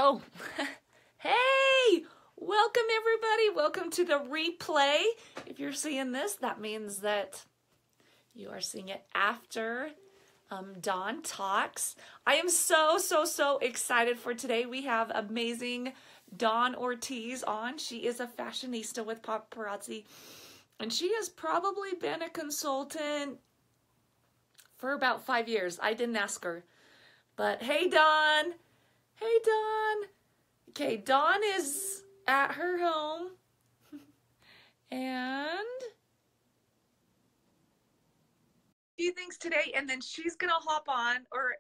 Oh, hey! Welcome, everybody. Welcome to the replay. If you're seeing this, that means that you are seeing it after Dawn Talks. I am so excited for today. We have amazing Dawn Ortiz on. She is a fashionista with Paparazzi, and she has probably been a consultant for about 5 years. I didn't ask her. But hey, Dawn. Hey, Dawn. Okay, Dawn is at her home. And a few things today, and then she's going to hop on, or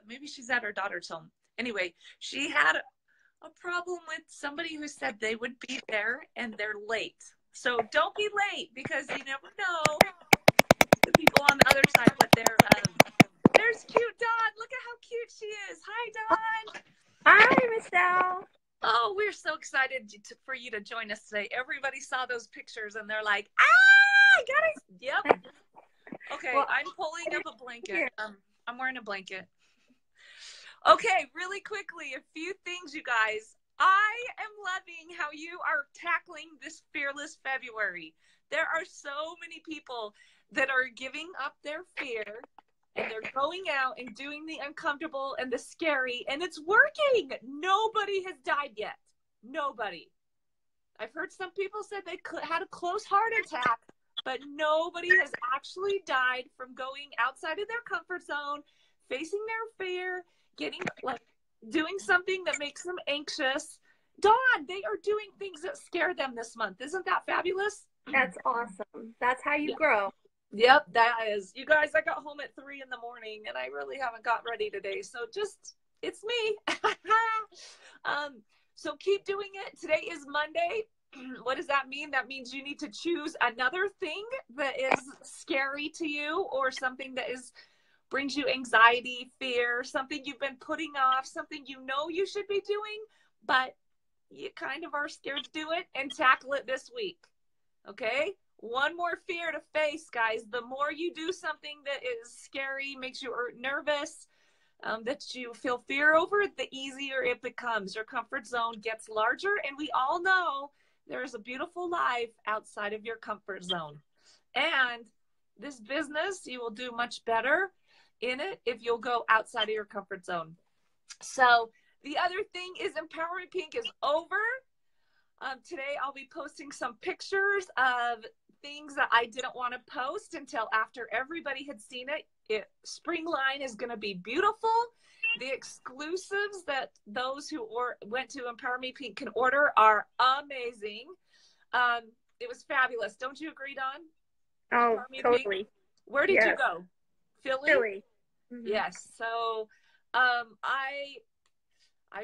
maybe she's at her daughter's home. Anyway, she had a problem with somebody who said they would be there, and they're late. So don't be late, because you never know the people on the other side, but there's cute Dawn. Look at how cute she is. Hi, Dawn. Hi, Michelle. Oh, we're so excited for you to join us today. Everybody saw those pictures and they're like, guys. Yep. Okay, well, I'm pulling up a blanket. I'm wearing a blanket. Okay, really quickly, a few things, you guys. I am loving how you are tackling this Fearless February. There are so many people that are giving up their fear, and they're going out and doing the uncomfortable and the scary, and it's working. Nobody has died yet. Nobody. I've heard some people said they had a close heart attack, but nobody has actually died from going outside of their comfort zone, facing their fear, doing something that makes them anxious. Dawn, they are doing things that scare them this month. Isn't that fabulous? That's awesome. That's how you grow. Yep, that is. You guys, I got home at 3 a.m. and I really haven't got ready today. So it's me. So keep doing it. Today is Monday. What does that mean? That means you need to choose another thing that is scary to you, or something that brings you anxiety, fear, something you've been putting off, something you know you should be doing, but you kind of are scared to do it, and tackle it this week. Okay? One more fear to face, guys. The more you do something that is scary, makes you nervous, that you feel fear over, the easier it becomes. Your comfort zone gets larger, and we all know there is a beautiful life outside of your comfort zone. And this business, you will do much better in it if you'll go outside of your comfort zone. So the other thing is Empowerment Pink is over. Today I'll be posting some pictures of things that I didn't want to post until after everybody had seen it. Spring line is going to be beautiful. The exclusives that those who went to Empower Me Pink can order are amazing. It was fabulous. Don't you agree, Dawn? Oh, totally. Pink? Where did you go? Philly? Mm-hmm. Yes. So I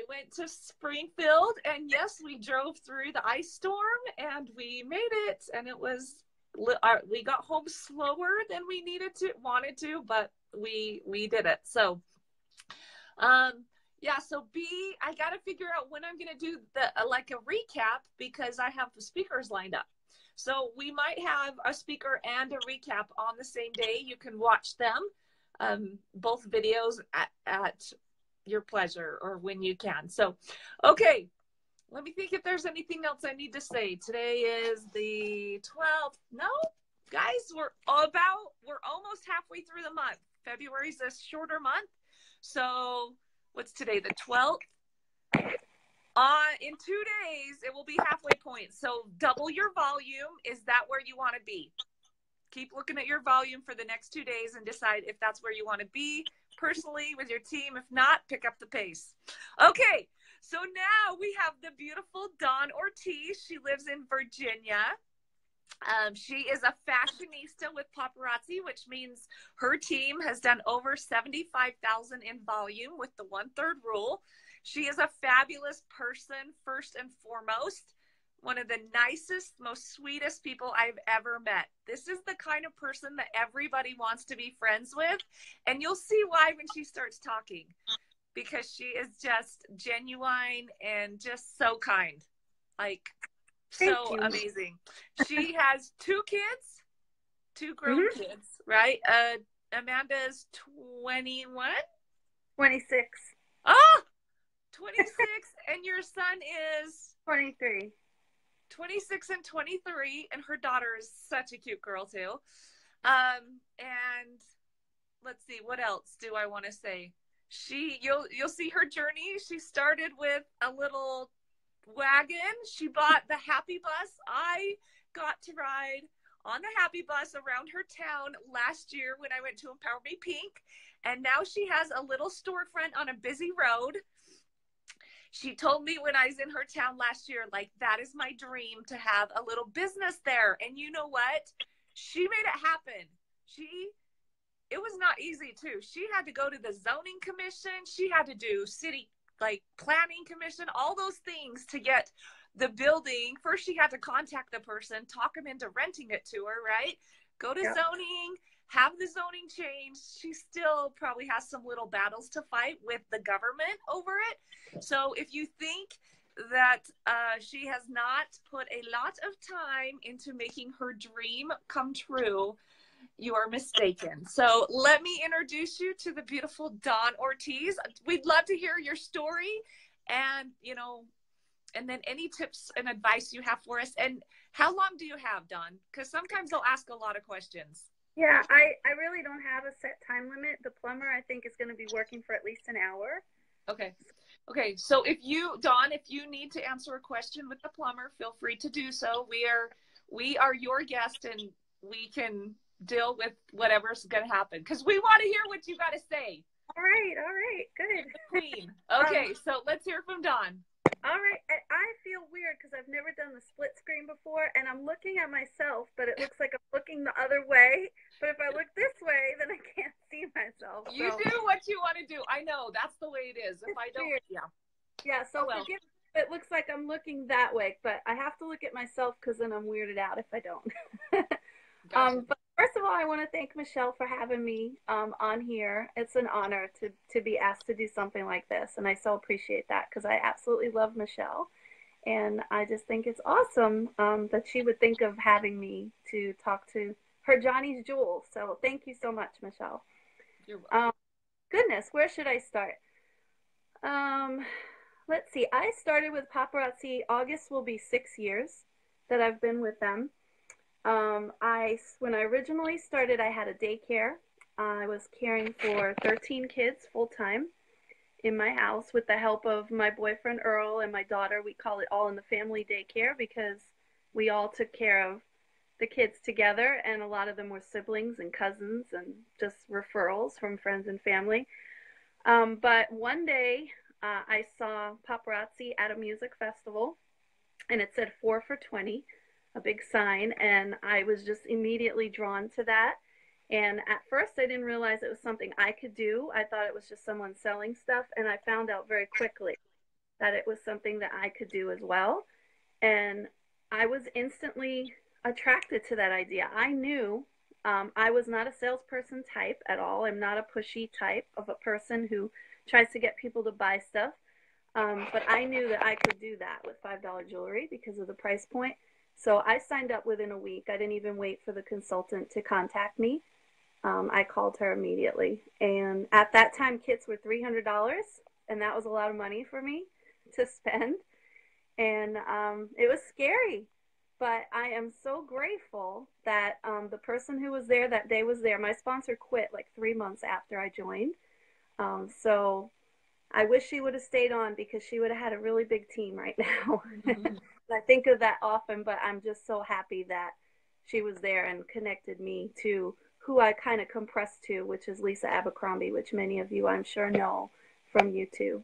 went to Springfield, and yes, we drove through the ice storm, and we made it, and we got home slower than we wanted to, but we did it. So, yeah, so I got to figure out when I'm going to do a recap, because I have the speakers lined up. So we might have a speaker and a recap on the same day. You can watch them, both videos at your pleasure, or when you can. So, okay, let me think if there's anything else I need to say. Today is the 12th. No, guys, we're almost halfway through the month. February's a shorter month. So what's today, the 12th? In 2 days, it will be halfway point. So double your volume. Is that where you want to be? Keep looking at your volume for the next 2 days and decide if that's where you want to be personally with your team. If not, pick up the pace. Okay, so now we have the beautiful Dawn Ortiz. She lives in Virginia. She is a fashionista with Paparazzi, which means her team has done over 75,000 in volume with the 1/3 rule. She is a fabulous person, first and foremost. One of the nicest, most sweetest people I've ever met. This is the kind of person that everybody wants to be friends with. And you'll see why when she starts talking, because she is just genuine and just so kind. So amazing. She has 2 kids, 2 grown kids, right? Amanda's 21? 26. Oh, 26, and your son is 23. 26 and 23, and her daughter is such a cute girl too. And let's see, what else do I want to say? You'll see her journey. She started with a little wagon. She bought the Happy Bus. I got to ride on the Happy Bus around her town last year when I went to Empower Me Pink. And now she has a little storefront on a busy road. She told me when I was in her town last year, like, that is my dream, to have a little business there. And you know what? She made it happen. It was not easy too. She had to go to the zoning commission. She had to do city like planning commission, all those things to get the building. First, she had to contact the person, talk them into renting it to her, right? Go to zoning, have the zoning changed. She still probably has some little battles to fight with the government over it. So if you think that she has not put a lot of time into making her dream come true, you are mistaken. So let me introduce you to the beautiful Dawn Ortiz. We'd love to hear your story and, and then any tips and advice you have for us. And how long do you have, Dawn? Because sometimes they'll ask a lot of questions. Yeah, I really don't have a set time limit. The plumber, I think, is going to be working for at least an hour. Okay. So Dawn, if you need to answer a question with the plumber, feel free to do so. We are your guest, and we can deal with whatever's going to happen because we want to hear what you got to say. All right, good. Queen. Okay, so let's hear from Dawn. All right, I feel weird because I've never done the split screen before, and I'm looking at myself, but it looks like I'm looking the other way. But if I look this way, then I can't see myself. You do what you want to do. I know, that's the way it is. If I don't, weird. Yeah, so forgive me if it looks like I'm looking that way, but I have to look at myself because then I'm weirded out if I don't. Gotcha. But first of all, I want to thank Michelle for having me on here. It's an honor to be asked to do something like this, and I so appreciate that because I absolutely love Michelle, and I just think it's awesome that she would think of having me to talk to her Johnny's Jewel. So thank you so much, Michelle. You're welcome. Goodness, where should I start? Let's see. I started with Paparazzi. August will be 6 years that I've been with them. When I originally started, I had a daycare. I was caring for 13 kids full time in my house with the help of my boyfriend Earl and my daughter. We call it All in the Family Daycare because we all took care of the kids together, and a lot of them were siblings and cousins and just referrals from friends and family. But one day I saw Paparazzi at a music festival, and it said 4 for 20. A big sign, and I was just immediately drawn to that. And at first I didn't realize it was something I could do. I thought it was just someone selling stuff, and I found out very quickly that it was something that I could do as well. And I was instantly attracted to that idea. I knew I was not a salesperson type at all. I'm not a pushy type of a person who tries to get people to buy stuff. But I knew that I could do that with $5 jewelry because of the price point. So I signed up within a week. I didn't even wait for the consultant to contact me. I called her immediately. And at that time, kits were $300, and that was a lot of money for me to spend. And it was scary. But I am so grateful that the person who was there that day was there. My sponsor quit like 3 months after I joined. So I wish she would have stayed on because she would have had a really big team right now. I think of that often, but I'm just so happy that she was there and connected me to who I kind of compressed to, which is Lisa Abercrombie, which many of you I'm sure know from YouTube.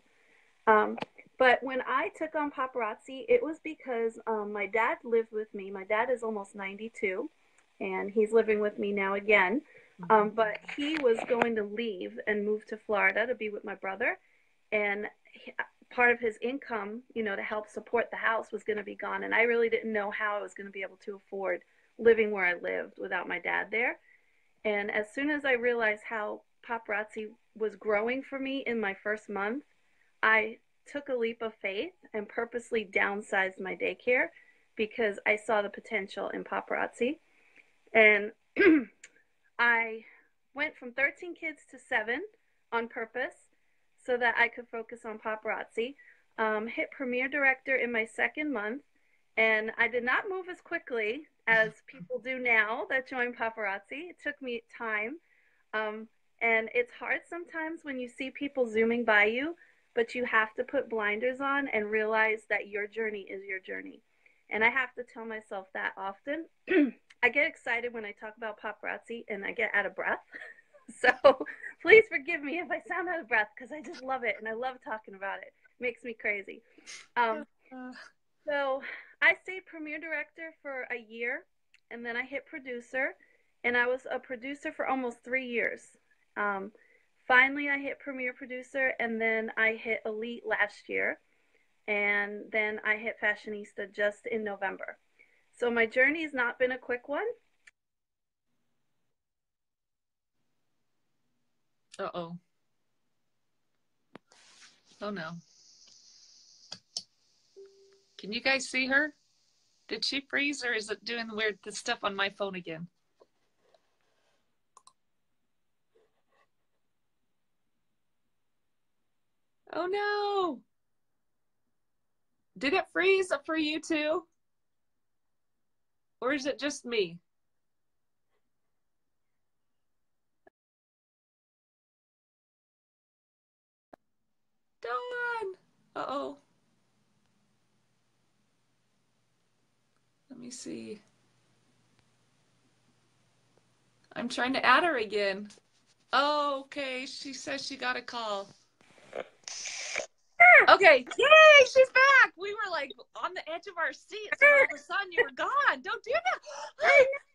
But when I took on Paparazzi, it was because my dad lived with me. My dad is almost 92, and he's living with me now again. But he was going to leave and move to Florida to be with my brother. And part of his income, to help support the house was going to be gone. And I really didn't know how I was going to be able to afford living where I lived without my dad there. And as soon as I realized how Paparazzi was growing for me in my first month, I took a leap of faith and purposely downsized my daycare because I saw the potential in Paparazzi. And I went from 13 kids to 7 on purpose so that I could focus on paparazzi. Hit premiere director in my second month, and I did not move as quickly as people do now that join paparazzi. It took me time. Um, and it's hard sometimes when you see people zooming by you, but you have to put blinders on and realize that your journey is your journey. And I have to tell myself that often. I get excited when I talk about paparazzi and I get out of breath. So please forgive me if I sound out of breath because I just love it and I love talking about it. It makes me crazy. So I stayed premiere director for a year, and then I hit producer, and I was a producer for almost 3 years. Um, Finally, I hit premiere producer, and then I hit elite last year, and then I hit fashionista just in November. So my journey has not been a quick one. Uh-oh. Oh no. Can you guys see her? Did she freeze or is it doing weird stuff on my phone again? Oh no. Did it freeze for you too? Or is it just me? Dawn. Uh-oh. Let me see. I'm trying to add her again. Oh, okay. She says she got a call. Okay. Yay, she's back. We were like on the edge of our seats and all of a sudden you were gone. Don't do that.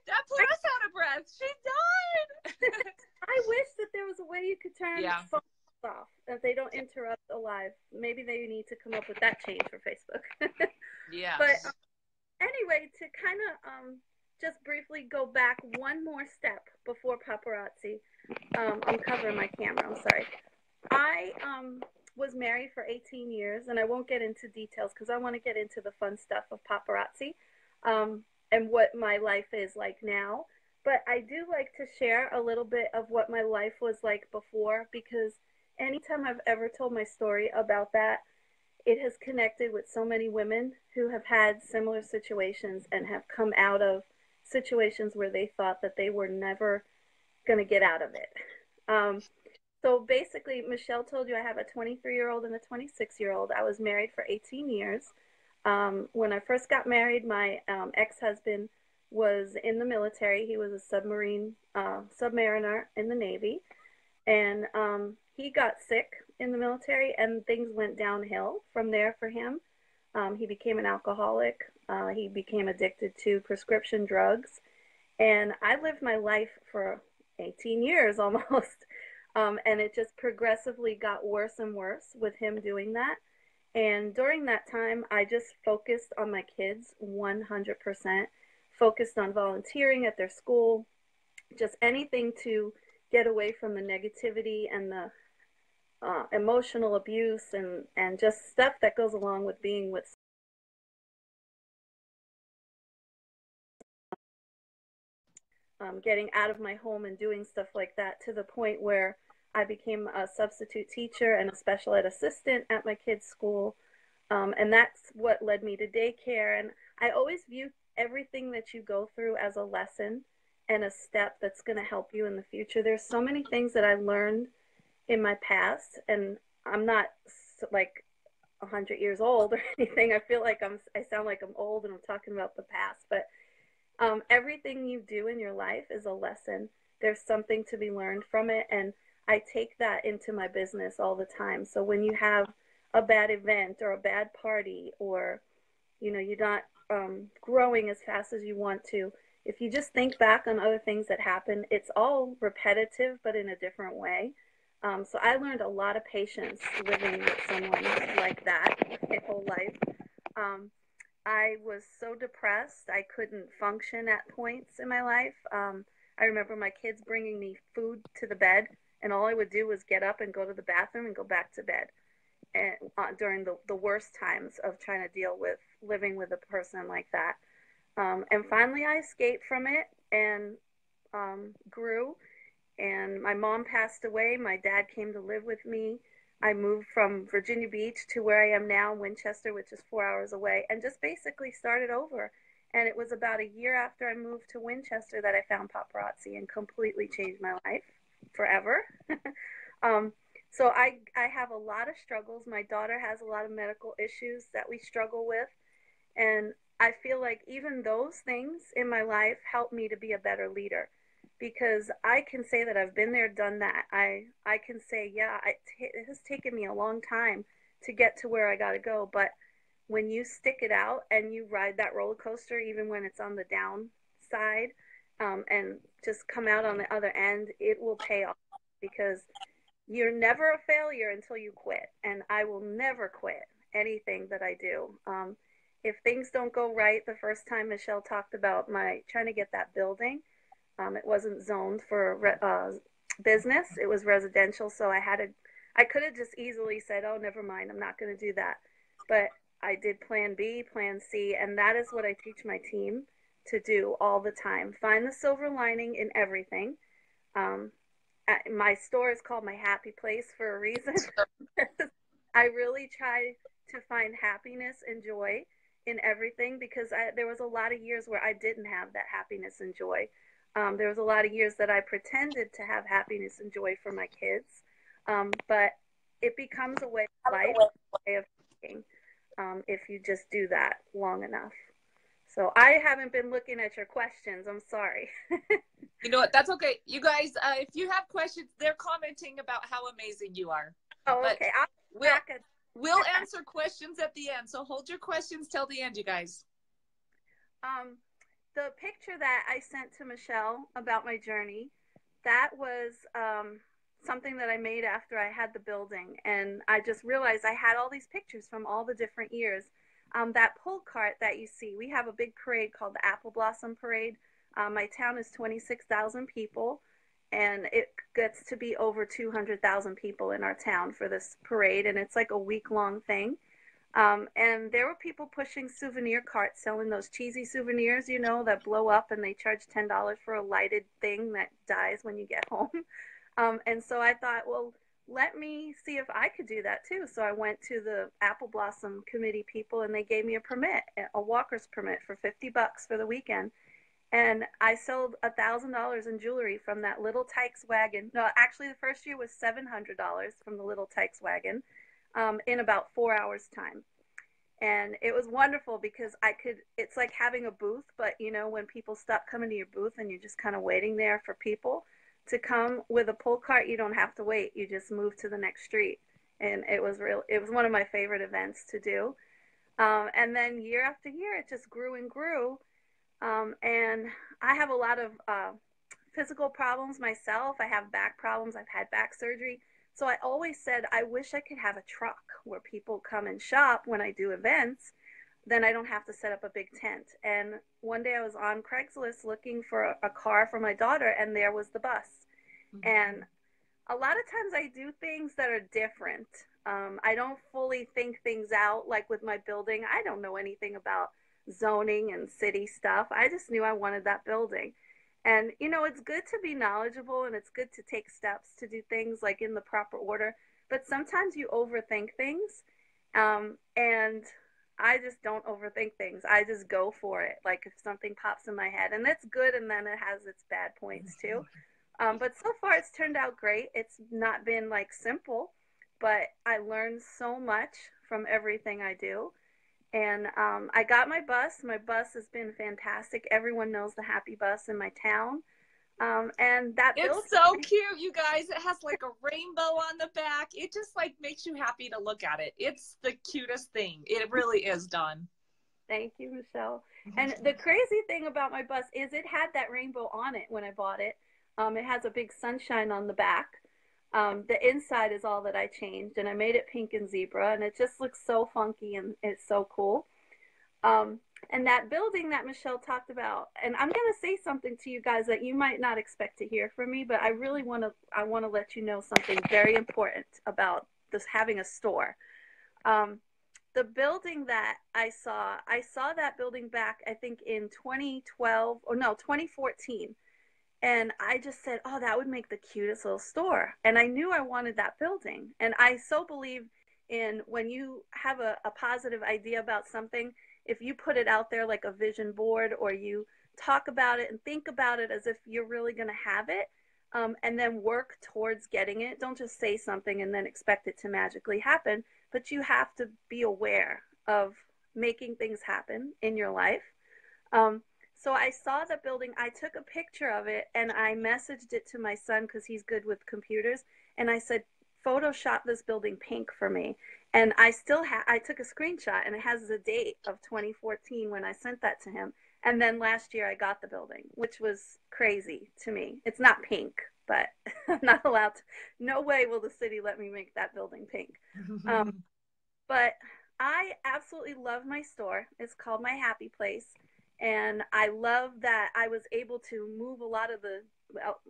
That put us out of breath. She died. I wish that there was a way you could turn phones off, that they don't interrupt a live. Maybe they need to come up with that change for Facebook. Yeah. But anyway, to kind of just briefly go back one more step before paparazzi. I'm covering my camera. I'm sorry. I was married for 18 years, and I won't get into details because I want to get into the fun stuff of paparazzi and what my life is like now. But I do like to share a little bit of what my life was like before, because anytime I've ever told my story about that, it has connected with so many women who have had similar situations and have come out of situations where they thought that they were never going to get out of it. So basically, Michelle told you I have a 23-year-old and a 26-year-old. I was married for 18 years. When I first got married, my ex-husband was in the military. He was a submariner in the Navy. And he got sick in the military, and things went downhill from there for him. He became an alcoholic. He became addicted to prescription drugs. And I lived my life for 18 years almost. And it just progressively got worse and worse with him doing that. And during that time, I just focused on my kids 100%, focused on volunteering at their school, just anything to get away from the negativity and the emotional abuse and just stuff that goes along with being with getting out of my home and doing stuff like that, to the point where I became a substitute teacher and a special ed assistant at my kids' school. And that's what led me to daycare. And I always view everything that you go through as a lesson and a step that's going to help you in the future. There's so many things that I learned in my past, and I'm not like 100 years old or anything. I feel like I sound like I'm old and I'm talking about the past, but everything you do in your life is a lesson. There's something to be learned from it, and I take that into my business all the time. So when you have a bad event or a bad party, or you're not growing as fast as you want to, if you just think back on other things that happened, it's all repetitive but in a different way. So I learned a lot of patience living with someone like that my whole life. I was so depressed I couldn't function at points in my life. I remember my kids bringing me food to the bed, and all I would do was get up and go to the bathroom and go back to bed. And during the worst times of trying to deal with living with a person like that. And finally I escaped from it and grew. And my mom passed away. My dad came to live with me. I moved from Virginia Beach to where I am now, Winchester, which is 4 hours away, and just basically started over. And it was about a year after I moved to Winchester that I found Paparazzi and completely changed my life forever. um, so I have a lot of struggles. My daughter has a lot of medical issues that we struggle with. And I feel like even those things in my life help me to be a better leader because I can say that I've been there, done that. I can say, yeah, it has taken me a long time to get to where I got to go. But when you stick it out and you ride that roller coaster, even when it's on the downside, and just come out on the other end, it will pay off because you're never a failure until you quit. And I will never quit anything that I do. If things don't go right, the first time Michelle talked about my trying to get that building, it wasn't zoned for business; it was residential. So I could have just easily said, "Oh, never mind, I'm not going to do that." But I did Plan B, Plan C, and that is what I teach my team to do all the time. Find the silver lining in everything. Um, my store is called my happy place for a reason. I really try to find happiness and joy in everything because there was a lot of years where I didn't have that happiness and joy. There was a lot of years that I pretended to have happiness and joy for my kids, but it becomes a way of life, a way of thinking, if you just do that long enough. So I haven't been looking at your questions. I'm sorry. You know what? That's okay. You guys, if you have questions, they're commenting about how amazing you are. Oh, But okay. we'll, we'll answer questions at the end. So hold your questions till the end, you guys. The picture that I sent to Michelle about my journey, that was something that I made after I had the building. And I just realized I had all these pictures from all the different years. That pull cart that you see, we have a big parade called the Apple Blossom Parade. My town is 26,000 people, and it gets to be over 200,000 people in our town for this parade. And it's like a week-long thing. And there were people pushing souvenir carts selling those cheesy souvenirs, you know, that blow up and they charge $10 for a lighted thing that dies when you get home. And so I thought, well, let me see if I could do that too. So I went to the Apple Blossom Committee people and they gave me a permit, a walker's permit for $50 for the weekend. And I sold $1,000 in jewelry from that little Tykes wagon. No, actually the first year was $700 from the little Tykes wagon. In about 4 hours time. And it was wonderful because it's like having a booth, but you know, when people stop coming to your booth and you're just kind of waiting there for people to come with a pull cart, you don't have to wait. You just move to the next street. And it was one of my favorite events to do. And then year after year, it just grew and grew. And I have a lot of physical problems myself. I have back problems. I've had back surgery. So I always said, I wish I could have a truck where people come and shop when I do events. Then I don't have to set up a big tent. And one day I was on Craigslist looking for a car for my daughter, and there was the bus. Mm-hmm. And a lot of times I do things that are different. I don't fully think things out. Like with my building, I don't know anything about zoning and city stuff. I just knew I wanted that building. And, you know, it's good to be knowledgeable and it's good to take steps to do things like in the proper order. But sometimes you overthink things. And I just don't overthink things. I just go for it. Like if something pops in my head, and that's good. And then it has its bad points too. But so far it's turned out great. It's not been like simple, but I learned so much from everything I do. And I got my bus. My bus has been fantastic. Everyone knows the Happy Bus in my town. And that it's so cute, you guys. It has like a rainbow on the back. It just like makes you happy to look at it. It's the cutest thing. It really is, Dawn. Thank you, Michelle. And the crazy thing about my bus is it had that rainbow on it when I bought it. It has a big sunshine on the back. The inside is all that I changed, and I made it pink and zebra, and it just looks so funky and it's so cool. And that building that Michelle talked about, and I'm going to say something to you guys that you might not expect to hear from me, but I really want to let you know something very important about this having a store. The building that I saw that building back, I think in 2012, or no, 2014. And I just said, oh, that would make the cutest little store. And I knew I wanted that building. And I so believe in when you have a positive idea about something, if you put it out there like a vision board, or you talk about it and think about it as if you're really going to have it, and then work towards getting it. Don't just say something and then expect it to magically happen, but you have to be aware of making things happen in your life. Um, so I saw the building, I took a picture of it, and I messaged it to my son because he's good with computers. And I said, Photoshop this building pink for me. And I took a screenshot, and it has the date of 2014 when I sent that to him. And then last year I got the building, which was crazy to me. It's not pink, but I'm not allowed to. No way will the city let me make that building pink. But I absolutely love my store. It's called My Happy Place. And I love that I was able to move a lot of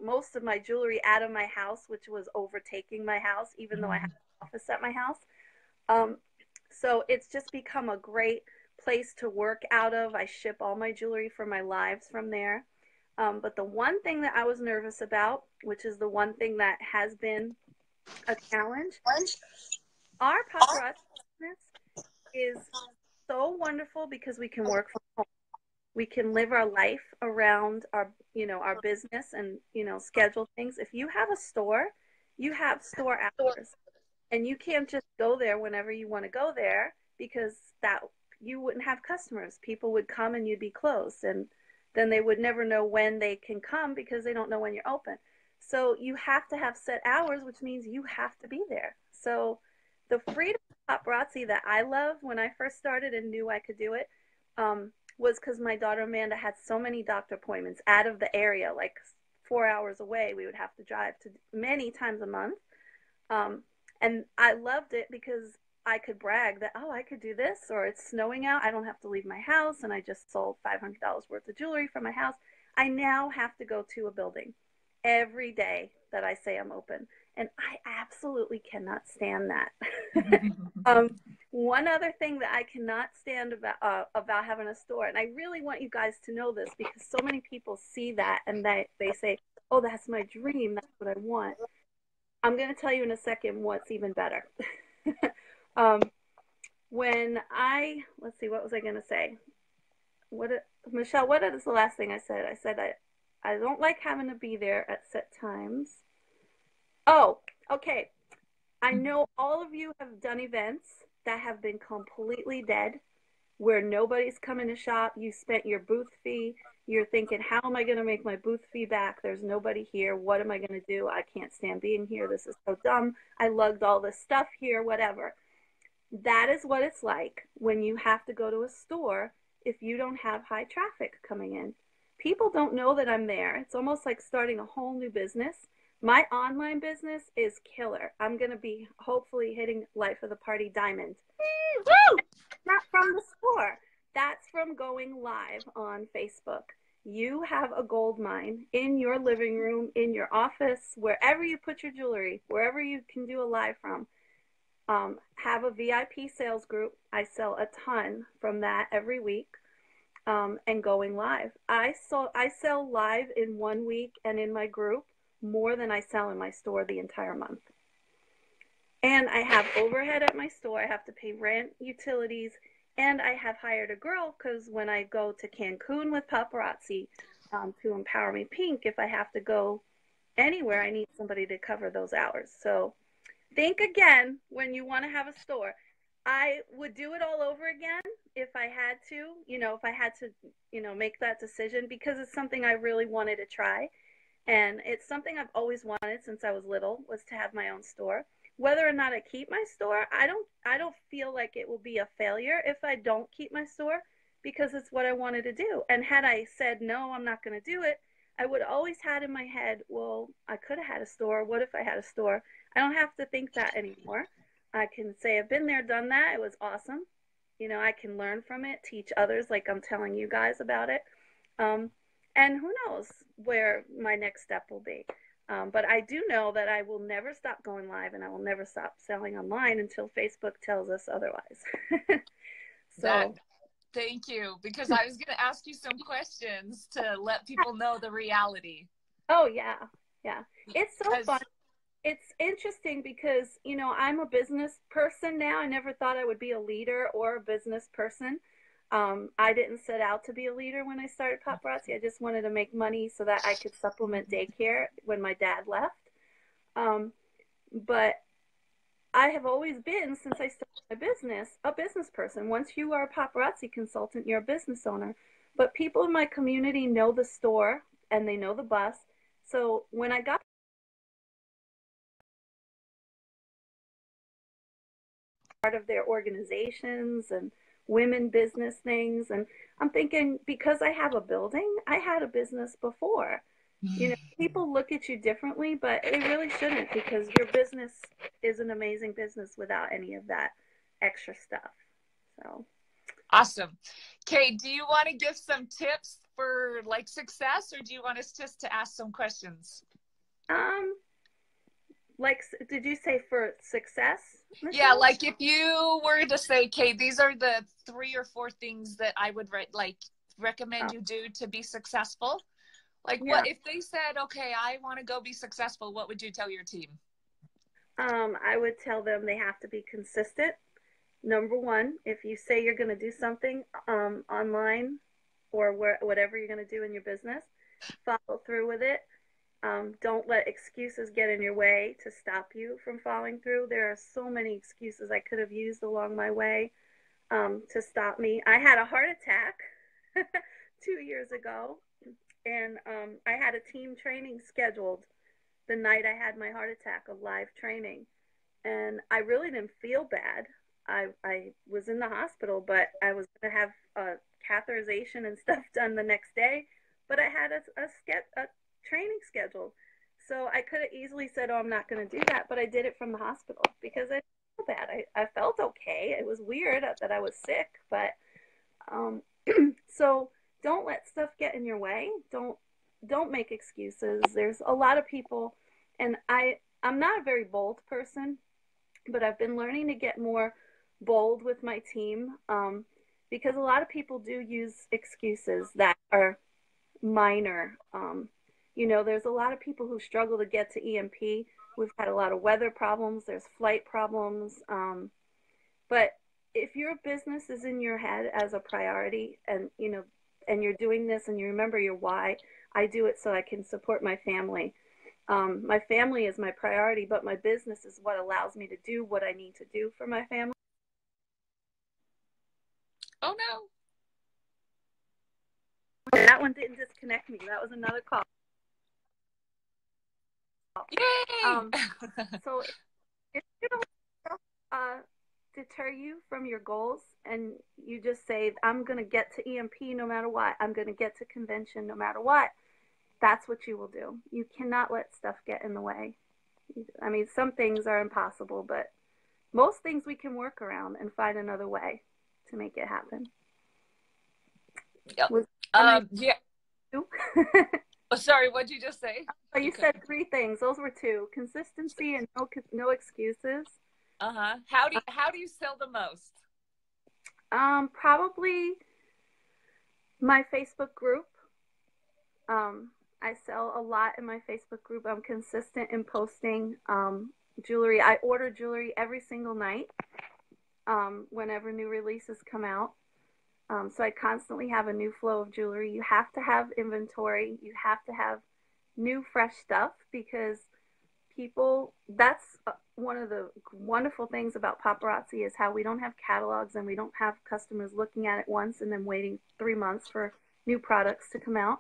most of my jewelry out of my house, which was overtaking my house, even though I have an office at my house. So it's just become a great place to work out of. I ship all my jewelry for my lives from there. But the one thing that I was nervous about, which is the one thing that has been a challenge, our paparazzi business is so wonderful because we can work from home. We can live our life around our business and, schedule things. If you have a store, you have store hours, and you can't just go there whenever you want to go there, because that you wouldn't have customers. People would come and you'd be closed, and then they would never know when they can come because they don't know when you're open. So you have to have set hours, which means you have to be there. So the freedom of paparazzi that I loved when I first started and knew I could do it, was because my daughter Amanda had so many doctor appointments out of the area, like 4 hours away. We would have to drive to many times a month. And I loved it because I could brag that, oh, I could do this, or it's snowing out. I don't have to leave my house, and I just sold $500 worth of jewelry from my house. I now have to go to a building every day that I say I'm open. And I absolutely cannot stand that. One other thing that I cannot stand about having a store, and I really want you guys to know this because so many people see that and they say, oh, that's my dream. That's what I want. I'm going to tell you in a second what's even better. Let's see, what was I going to say? Michelle, what is the last thing I said? I said I don't like having to be there at set times. Oh, okay. I know all of you have done events that have been completely dead, where nobody's coming to shop. You spent your booth fee. You're thinking, how am I going to make my booth fee back? There's nobody here. What am I going to do? I can't stand being here. This is so dumb. I lugged all this stuff here, whatever. That is what it's like when you have to go to a store if you don't have high traffic coming in. People don't know that I'm there. It's almost like starting a whole new business. My online business is killer. I'm going to be hopefully hitting Life of the Party Diamond. Woo! Not from the store. That's from going live on Facebook. You have a gold mine in your living room, in your office, wherever you put your jewelry, wherever you can do a live from. Have a VIP sales group. I sell a ton from that every week, and going live. I sell live in 1 week and in my group more than I sell in my store the entire month. And I have overhead at my store. I have to pay rent, utilities, and I have hired a girl because when I go to Cancun with Paparazzi to Empower Me Pink, if I have to go anywhere, I need somebody to cover those hours. So think again when you want to have a store. I would do it all over again if I had to, make that decision, because it's something I really wanted to try. And it's something I've always wanted since I was little, was to have my own store. Whether or not I keep my store, I don't feel like it will be a failure if I don't keep my store, because it's what I wanted to do. And had I said, no, I'm not going to do it, I would always had in my head, well, I could have had a store. What if I had a store? I don't have to think that anymore. I can say I've been there, done that. It was awesome. I can learn from it, teach others like I'm telling you guys about it. And who knows where my next step will be. But I do know that I will never stop going live, and I will never stop selling online until Facebook tells us otherwise. Thank you, because I was going to ask you some questions to let people know the reality. Oh yeah, yeah. It's so fun. Because It's interesting because, I'm a business person now. I never thought I would be a leader or a business person. I didn't set out to be a leader when I started Paparazzi. I just wanted to make money so that I could supplement daycare when my dad left. Um, but I have always been, since I started my business, a business person. Once you are a paparazzi consultant, you're a business owner. But people in my community know the store and they know the bus. So when I got part of their organizations and women business things, and I'm thinking, because I have a building, I had a business before. People look at you differently, but they really shouldn't, because your business is an amazing business without any of that extra stuff. So, awesome. Okay, do you want to give some tips for like success, or do you want us just to ask some questions? um, like, did you say for success, Yeah, Michelle? like if you were to say, okay, these are the 3 or 4 things that I would recommend Oh, you do to be successful. Like what yeah. if they said, okay, I want to go be successful, what would you tell your team? I would tell them they have to be consistent. Number one, if you say you're going to do something online or whatever you're going to do in your business, follow through with it. Don't let excuses get in your way to stop you from following through. There are so many excuses I could have used along my way to stop me. I had a heart attack 2 years ago, and I had a team training scheduled the night I had my heart attack, a live training. And I really didn't feel bad. I was in the hospital, but I was going to have catheterization and stuff done the next day. But I had a training scheduled. So I could have easily said, oh, I'm not going to do that. But I did it from the hospital because I didn't feel bad. I felt okay. It was weird that I was sick. But um, so don't let stuff get in your way. Don't make excuses. There's a lot of people, and I'm not a very bold person, but I've been learning to get more bold with my team, because a lot of people do use excuses that are minor. There's a lot of people who struggle to get to EMP. We've had a lot of weather problems, there's flight problems. But if your business is in your head as a priority, and you're doing this and you remember your why, I do it so I can support my family. My family is my priority, but my business is what allows me to do what I need to do for my family. Oh no. That one didn't disconnect me. That was another call. Yay. Um, so if you don't deter you from your goals, and you just say, I'm going to get to EMP no matter what, I'm going to get to convention no matter what, that's what you will do. You cannot let stuff get in the way. I mean, some things are impossible, but most things we can work around and find another way to make it happen. Yep. Was how many? Yeah. Two? Oh, sorry, what'd you just say? Oh, you said three things. Those were two: consistency and no excuses. Uh-huh. How do you sell the most? Probably my Facebook group. I sell a lot in my Facebook group. I'm consistent in posting jewelry. I order jewelry every single night whenever new releases come out. So I constantly have a new flow of jewelry. You have to have inventory. You have to have new, fresh stuff, because that's one of the wonderful things about Paparazzi, is how we don't have catalogs and we don't have customers looking at it once and then waiting 3 months for new products to come out.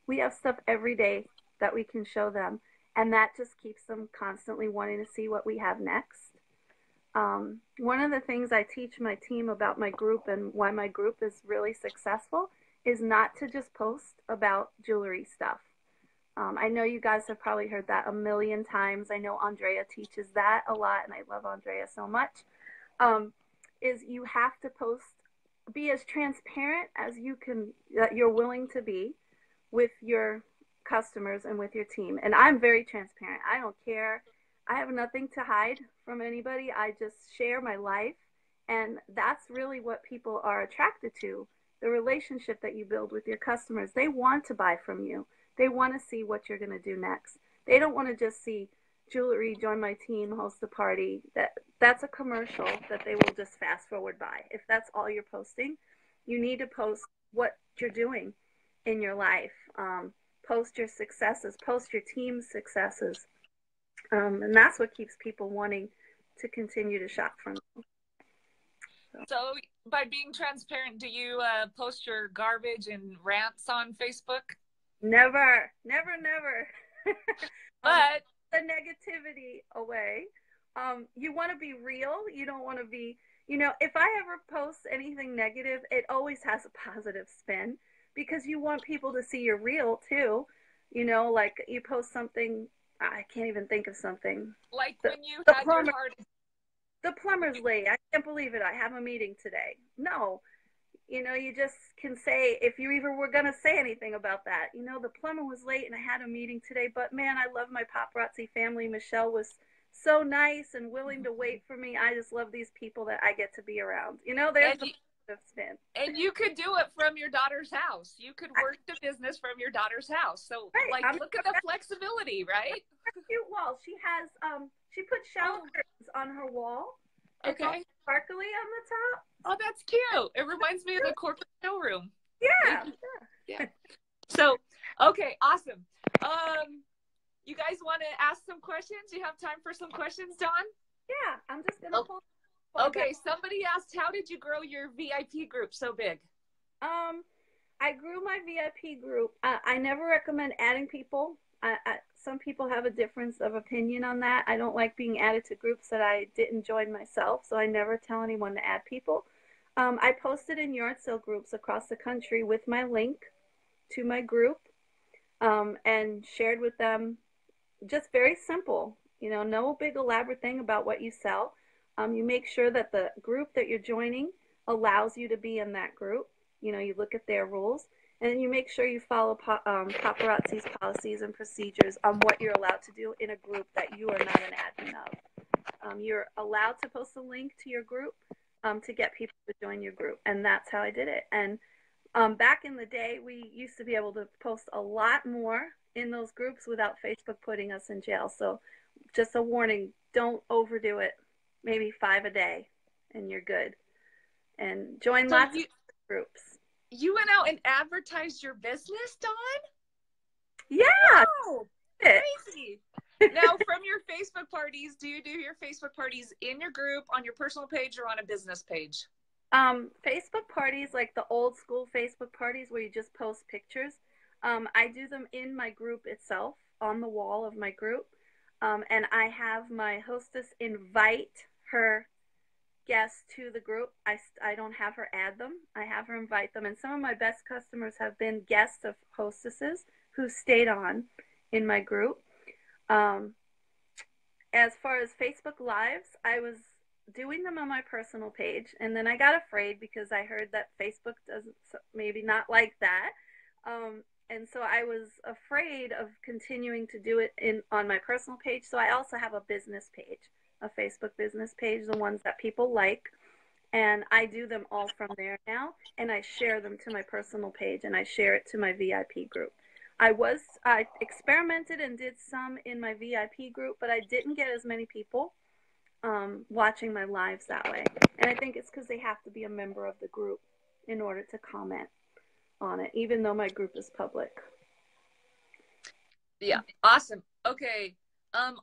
We have stuff every day that we can show them, and that just keeps them constantly wanting to see what we have next. One of the things I teach my team about my group, and why my group is really successful, is not to just post about jewelry stuff. I know you guys have probably heard that a million times. I know Andrea teaches that a lot, and I love Andrea so much. Is you have to be as transparent as that you're willing to be with your customers and with your team. And I'm very transparent. I don't care. I have nothing to hide from anybody. I just share my life. And that's really what people are attracted to, the relationship that you build with your customers. They want to buy from you. They want to see what you're going to do next. They don't want to just see jewelry, join my team, host a party. That's a commercial that they will just fast forward by. If that's all you're posting, you need to post what you're doing in your life. Post your successes, post your team's successes. And that's what keeps people wanting to continue to shop from you. So by being transparent, do you post your garbage and rants on Facebook? Never, never, never. But the negativity away. You want to be real. You don't want to be, if I ever post anything negative, it always has a positive spin because you want people to see you're real too. Like you post something, I can't even think of something. Like when you had your heart. The plumber's late. I can't believe it. I have a meeting today. No, you just can say, if you even were going to say anything about that, the plumber was late and I had a meeting today, but man, I love my paparazzi family. Michelle was so nice and willing to wait for me. I just love these people that I get to be around. There's the positive spin. And you could do it from your daughter's house. You could work the business from your daughter's house. So right. Look at the flexibility, right? Cute wall. She has, she put shower curtains on her wall. It's all sparkly on the top. Oh, that's cute. It reminds me of the corporate showroom. Yeah. So, okay, awesome. You guys want to ask some questions? You have time for some questions, Dawn? Yeah, I'm just going to pull. Okay, somebody asked, how did you grow your VIP group so big? I grew my VIP group. I never recommend adding people. Some people have a difference of opinion on that. I don't like being added to groups that I didn't join myself, so I never tell anyone to add people. I posted in yard sale groups across the country with my link to my group and shared with them just very simple, no big elaborate thing about what you sell. You make sure that the group that you're joining allows you to be in that group. You look at their rules. And you make sure you follow Paparazzi's policies and procedures on what you're allowed to do in a group that you are not an admin of. You're allowed to post a link to your group to get people to join your group. And that's how I did it. And back in the day, we used to be able to post a lot more in those groups without Facebook putting us in jail. So just a warning, don't overdo it. Maybe 5 a day and you're good. And join lots of groups. You went out and advertised your business, Dawn? Yeah. Wow. Crazy. Now, from your Facebook parties, do you do your Facebook parties in your group, on your personal page, or on a business page? Facebook parties, like the old school Facebook parties where you just post pictures, I do them in my group itself, on the wall of my group. And I have my hostess invite her guests to the group. I don't have her add them. I have her invite them. And some of my best customers have been guests of hostesses who stayed on in my group. As far as Facebook Lives, I was doing them on my personal page. And then I got afraid because I heard that Facebook doesn't, maybe not like that. And so I was afraid of continuing to do it on my personal page. So I also have a business page. A Facebook business page, the ones that people like, and I do them all from there now, and I share them to my personal page, and I share it to my VIP group. I experimented and did some in my VIP group, but I didn't get as many people watching my lives that way, and I think it's because they have to be a member of the group in order to comment on it, even though my group is public. Yeah, awesome. Okay.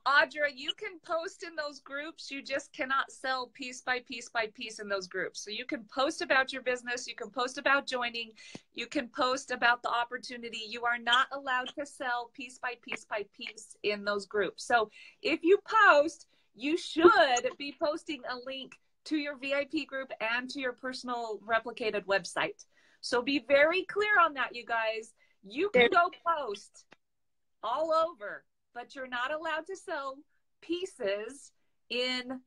Audra, you can post in those groups. You just cannot sell piece by piece by piece in those groups. So you can post about your business. You can post about joining. You can post about the opportunity. You are not allowed to sell piece by piece by piece in those groups. So if you post, you should be posting a link to your VIP group and to your personal replicated website. So be very clear on that, you guys. You can go post all over, but you're not allowed to sell pieces in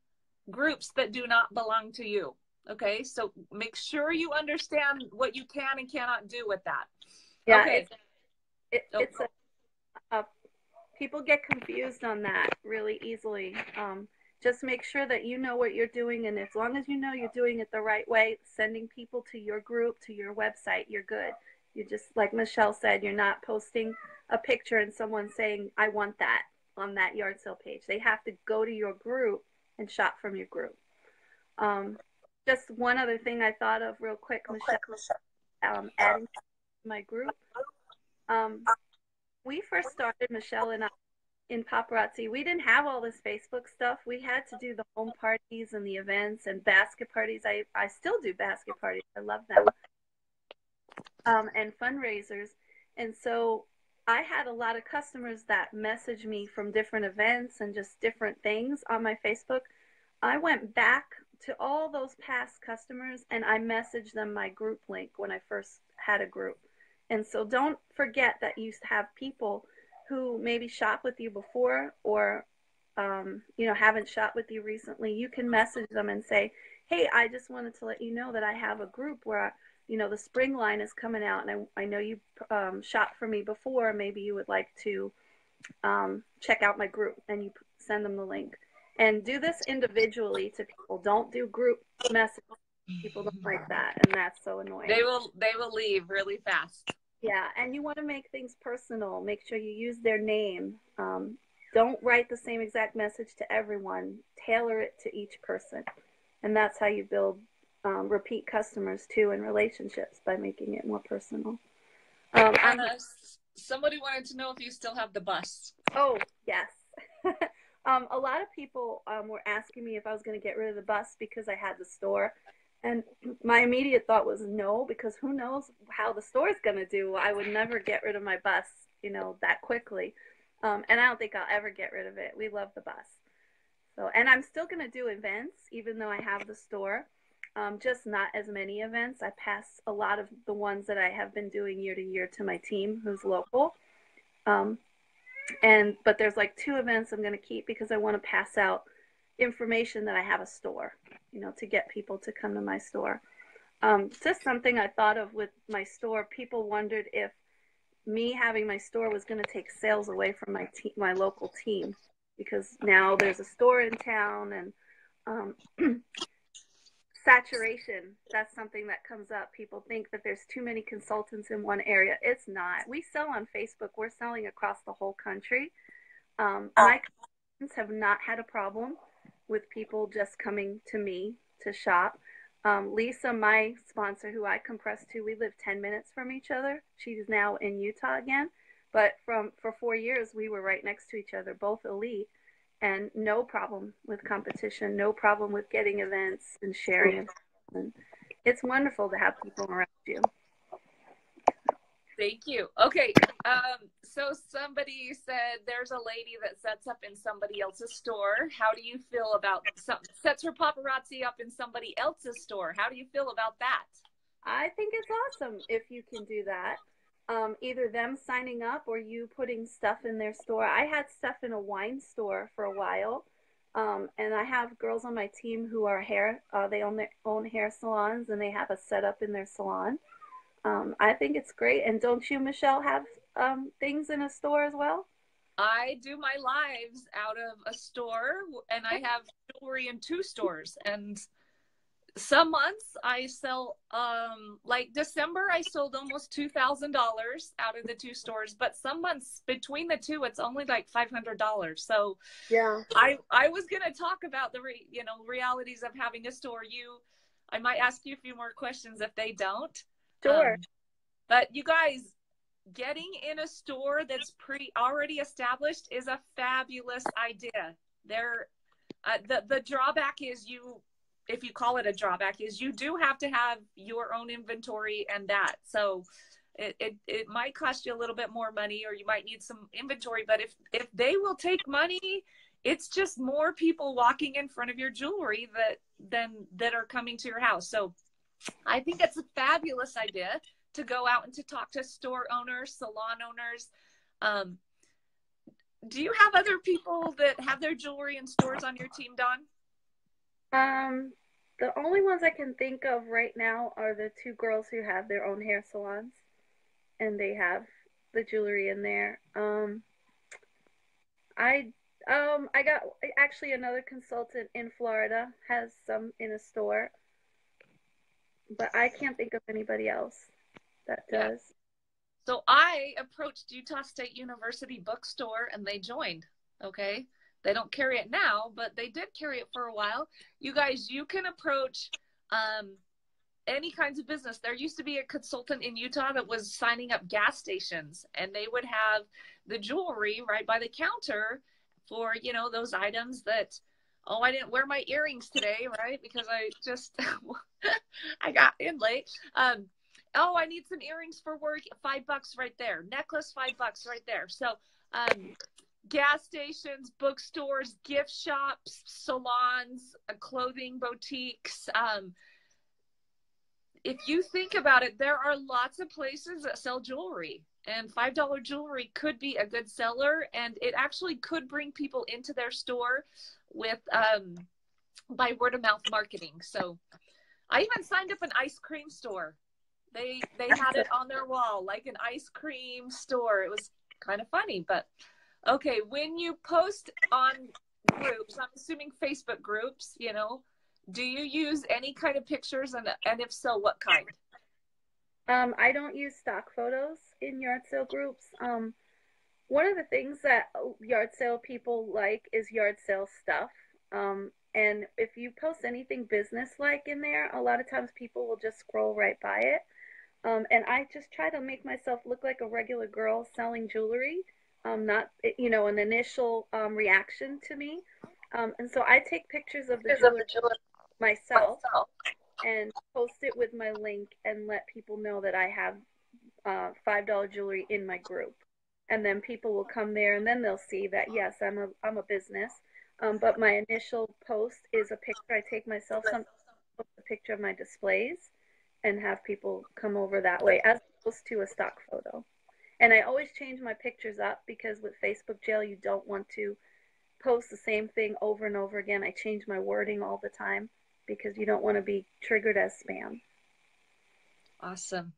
groups that do not belong to you. Okay, so make sure you understand what you can and cannot do with that. Yeah, okay. People get confused on that really easily. Just make sure that you know what you're doing, and as long as you know you're doing it the right way, sending people to your group, to your website, you're good. You just, like Michelle said, you're not posting a picture and someone saying, I want that on that yard sale page. They have to go to your group and shop from your group. Just one other thing I thought of real quick, Michelle, adding to my group. We first started, Michelle and I, in Paparazzi. We didn't have all this Facebook stuff. We had to do the home parties and the events and basket parties. I still do basket parties. I love them. And fundraisers. And so I had a lot of customers that messaged me from different events and just different things on my Facebook. I went back to all those past customers and I messaged them my group link when I first had a group. And so don't forget that you have people who maybe shop with you before or haven't shopped with you recently. You can message them and say, hey, I just wanted to let you know that I have a group where the spring line is coming out, and I know you shopped for me before. Maybe you would like to check out my group, and you send them the link. And do this individually to people. Don't do group messages. People don't like that, and that's so annoying. They will leave really fast. Yeah, and you want to make things personal. Make sure you use their name. Don't write the same exact message to everyone. Tailor it to each person, and that's how you build repeat customers too in relationships, by making it more personal. Somebody wanted to know if you still have the bus. Oh, yes. A lot of people were asking me if I was going to get rid of the bus because I had the store. And my immediate thought was no, because who knows how the store is going to do. I would never get rid of my bus, that quickly. And I don't think I'll ever get rid of it. We love the bus. So, and I'm still going to do events, even though I have the store. Just not as many events. I pass a lot of the ones that I have been doing year to year to my team who's local. But there's like 2 events I'm going to keep because I want to pass out information that I have a store, to get people to come to my store. Just something I thought of with my store. People wondered if me having my store was going to take sales away from my local team, because now there's a store in town, and saturation, that's something that comes up. People think that there's too many consultants in one area. It's not. We sell on Facebook. We're selling across the whole country. My consultants have not had a problem with people just coming to me to shop. Lisa, my sponsor, who I compress to, we live 10 minutes from each other. She's now in Utah again. But for 4 years, we were right next to each other, both elite. And no problem with competition, no problem with getting events and sharing. And it's wonderful to have people around you. Thank you. Okay, so somebody said there's a lady that sets up in somebody else's store. How do you feel about sets her paparazzi up in somebody else's store? How do you feel about that? I think it's awesome if you can do that. Either them signing up or you putting stuff in their store. I had stuff in a wine store for a while, and I have girls on my team who are they own their own hair salons, and they have a setup in their salon. I think it's great. And don't you, Michelle, have things in a store as well? I do my lives out of a store, and I have jewelry in 2 stores, and some months I sell, like December, I sold almost $2,000 out of the 2 stores, but some months between the 2, it's only like $500. So yeah, I was going to talk about the, realities of having a store. I might ask you a few more questions if they don't. Sure. But you guys, getting in a store that's already established is a fabulous idea. The drawback is if you call it a drawback, is you do have to have your own inventory and that. So it might cost you a little bit more money, or you might need some inventory, but if they will take money, it's just more people walking in front of your jewelry that are coming to your house. So I think it's a fabulous idea to go out and to talk to store owners, salon owners. Do you have other people that have their jewelry in stores on your team, Dawn? The only ones I can think of right now are the 2 girls who have their own hair salons, and they have the jewelry in there. I got actually another consultant in Florida has some in a store, but I can't think of anybody else that does. So I approached Utah State University bookstore and they joined. Okay. They don't carry it now, but they did carry it for a while. You guys, you can approach any kinds of business. There used to be a consultant in Utah that was signing up gas stations, and they would have the jewelry right by the counter for, you know, those items that, oh, I didn't wear my earrings today, right? Because I just, I got in late. Oh, I need some earrings for work. $5 right there. Necklace, $5 right there. So, gas stations, bookstores, gift shops, salons, clothing boutiques. If you think about it, there are lots of places that sell jewelry, and $5 jewelry could be a good seller, and it actually could bring people into their store with by word of mouth marketing. So I even signed up an ice cream store. They had it on their wall, like an ice cream store. It was kind of funny, but okay. When you post on groups, I'm assuming Facebook groups, you know, do you use any kind of pictures, and if so, what kind? I don't use stock photos in yard sale groups. One of the things that yard sale people like is yard sale stuff. And if you post anything business-like in there, a lot of times people will just scroll right by it. And I just try to make myself look like a regular girl selling jewelry, not, you know, an initial reaction to me. And so I take pictures of the jewelry myself and post it with my link and let people know that I have $5 jewelry in my group. And then people will come there and then they'll see that, yes, I'm a business. But my initial post is a picture. I take myself some a picture of my displays and have people come over that way as opposed to a stock photo. And I always change my pictures up because with Facebook jail, you don't want to post the same thing over and over again. I change my wording all the time because you don't want to be triggered as spam. Awesome.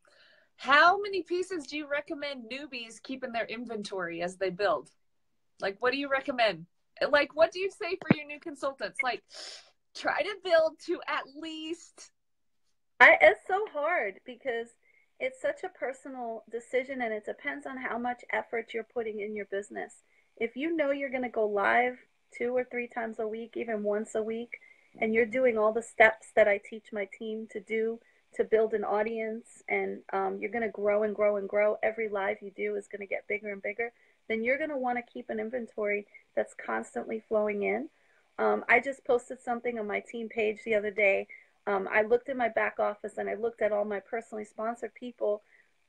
How many pieces do you recommend newbies keep in their inventory as they build? Like, what do you recommend? Like, what do you say for your new consultants? Like, try to build to at least. It's so hard because it's such a personal decision and it depends on how much effort you're putting in your business. If you know you're going to go live 2 or 3 times a week, even once a week, and you're doing all the steps that I teach my team to do to build an audience, and you're going to grow and grow and grow, every live you do is going to get bigger and bigger, then you're going to want to keep an inventory that's constantly flowing in. I just posted something on my team page the other day. I looked in my back office and I looked at all my personally sponsored people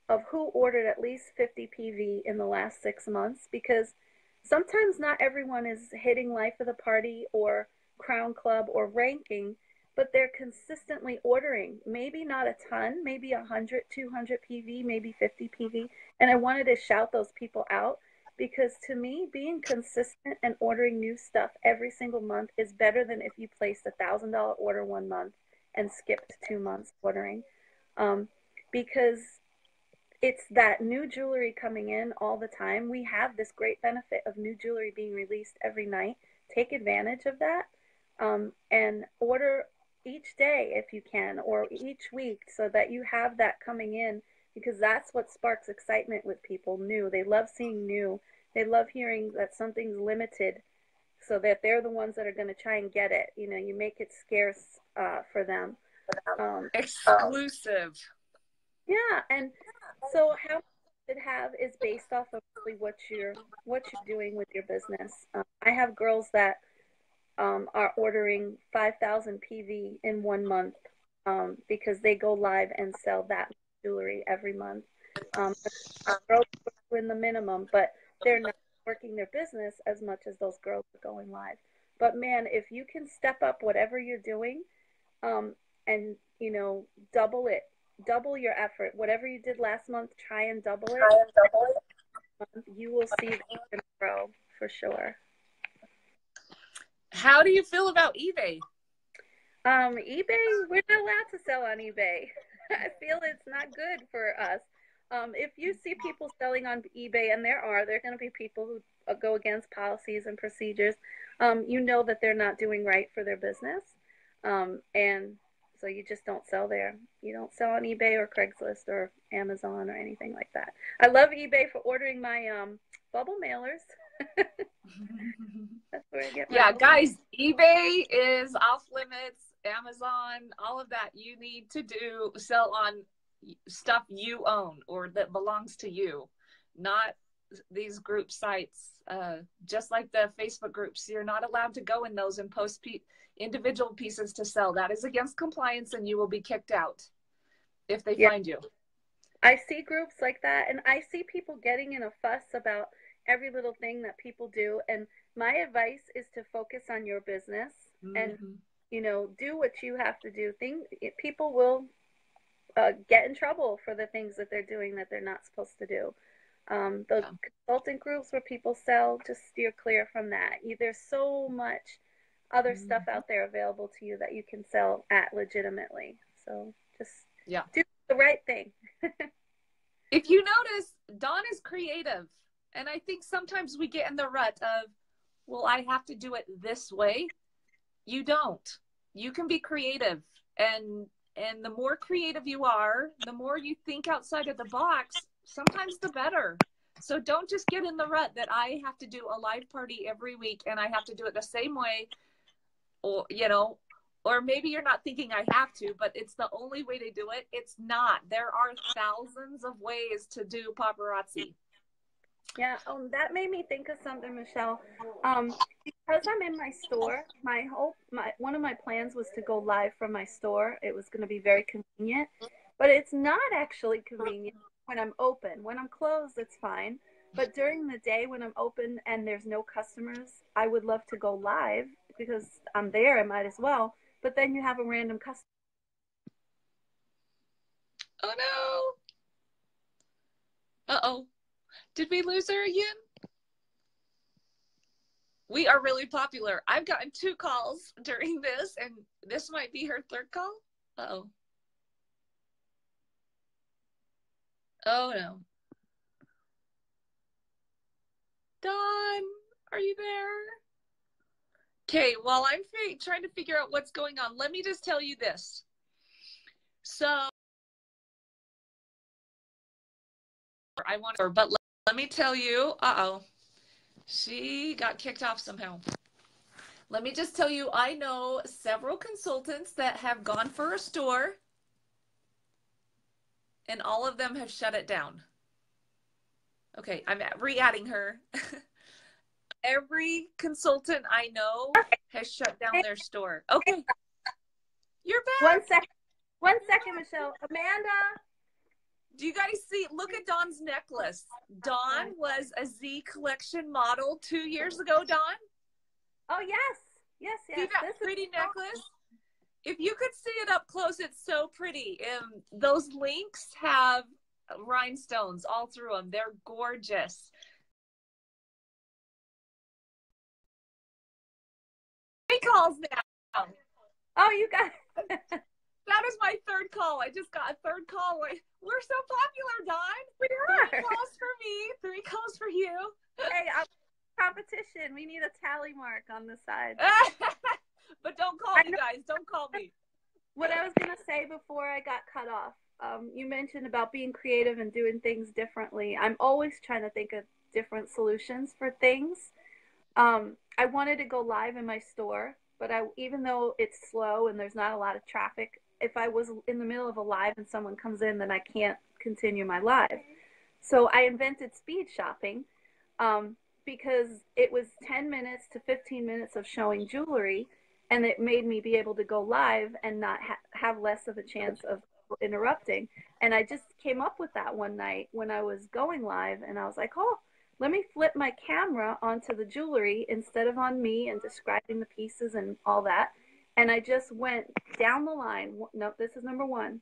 of who ordered at least 50 PV in the last 6 months, because sometimes not everyone is hitting life of the party or crown club or ranking, but they're consistently ordering. Maybe not a ton, maybe 100, 200 PV, maybe 50 PV. And I wanted to shout those people out because to me, being consistent and ordering new stuff every single month is better than if you placed $1,000 order 1 month and skipped 2 months ordering. Because it's that new jewelry coming in all the time. We have this great benefit of new jewelry being released every night. Take advantage of that, and order each day if you can, or each week, so that you have that coming in, because that's what sparks excitement with people. New. They love seeing new. They love hearing that something's limited, so that they're the ones that are going to try and get it. You know, you make it scarce for them. Exclusive. Yeah, and so how much you should have is based off of really what you're doing with your business. I have girls that are ordering 5,000 PV in 1 month because they go live and sell that jewelry every month. Girls are doing the minimum, but they're not working their business as much as those girls are going live. But man, if you can step up whatever you're doing, and you know, double it, double your effort. Whatever you did last month, try and double it. You will see that grow for sure. How do you feel about eBay? eBay, we're not allowed to sell on eBay. I feel it's not good for us. If you see people selling on eBay, and there are going to be people who go against policies and procedures, you know that they're not doing right for their business. And so you just don't sell there. You don't sell on eBay or Craigslist or Amazon or anything like that. I love eBay for ordering my bubble mailers. That's where I get my Yeah, bubble. guys, eBay is off limits. Amazon, all of that you need to sell on stuff you own or that belongs to you, not these group sites. Just like the Facebook groups, you're not allowed to go in those and post individual pieces to sell. That is against compliance, and you will be kicked out if they find you. I see groups like that, and I see people getting in a fuss about every little thing that people do. And my advice is to focus on your business and, do what you have to do. People will get in trouble for the things that they're doing that they're not supposed to do. Those consultant groups where people sell, just steer clear from that. There's so much other stuff out there available to you that you can sell at legitimately. So just do the right thing. If you notice, Dawn is creative. And I think sometimes we get in the rut of, well, I have to do it this way. You don't. You can be creative. And the more creative you are, the more you think outside of the box, sometimes the better. So don't just get in the rut that I have to do a live party every week and I have to do it the same way. Or, or maybe you're not thinking I have to, but it's the only way to do it. It's not. There are thousands of ways to do paparazzi. Yeah, that made me think of something, Michelle. Because I'm in my store, one of my plans was to go live from my store. It was going to be very convenient, but it's not actually convenient when I'm open. When I'm closed, it's fine. But during the day when I'm open and there's no customers, I would love to go live because I'm there. I might as well. But then you have a random customer. Oh no. Uh-oh. Did we lose her again? We are really popular. I've gotten 2 calls during this, and this might be her 3rd call. Uh-oh. Oh no. Dawn, are you there? Okay, while I'm trying to figure out what's going on, let me just tell you this. So, I want her, but let me tell you, she got kicked off somehow. Let me just tell you, I know several consultants that have gone for a store and all of them have shut it down. Okay, I'm re-adding her. Every consultant I know has shut down their store. Okay, you're back. 1 second, Michelle. Amanda. Do you guys see? Look at Dawn's necklace. Dawn was a Z collection model 2 years ago, Dawn. Oh, yes. Yes. See that pretty necklace? If you could see it up close, it's so pretty. Those links have rhinestones all through them. They're gorgeous. Calls now. Oh, you got that is my 3rd call. I just got a 3rd call. We're so popular, Dawn. We are. 3 calls for me, 3 calls for you. Hey, competition. We need a tally mark on the side. But don't call me, guys. Don't call me. What I was gonna say before I got cut off, you mentioned about being creative and doing things differently. I'm always trying to think of different solutions for things. I wanted to go live in my store, but even though it's slow and there's not a lot of traffic, if I was in the middle of a live and someone comes in, then I can't continue my live. So I invented speed shopping because it was 10 minutes to 15 minutes of showing jewelry, and it made me be able to go live and not have less of a chance of interrupting. And I just came up with that one night when I was going live, and I was like, oh, let me flip my camera onto the jewelry instead of on me and describing the pieces and all that. And I just went down the line. No, this is number 1,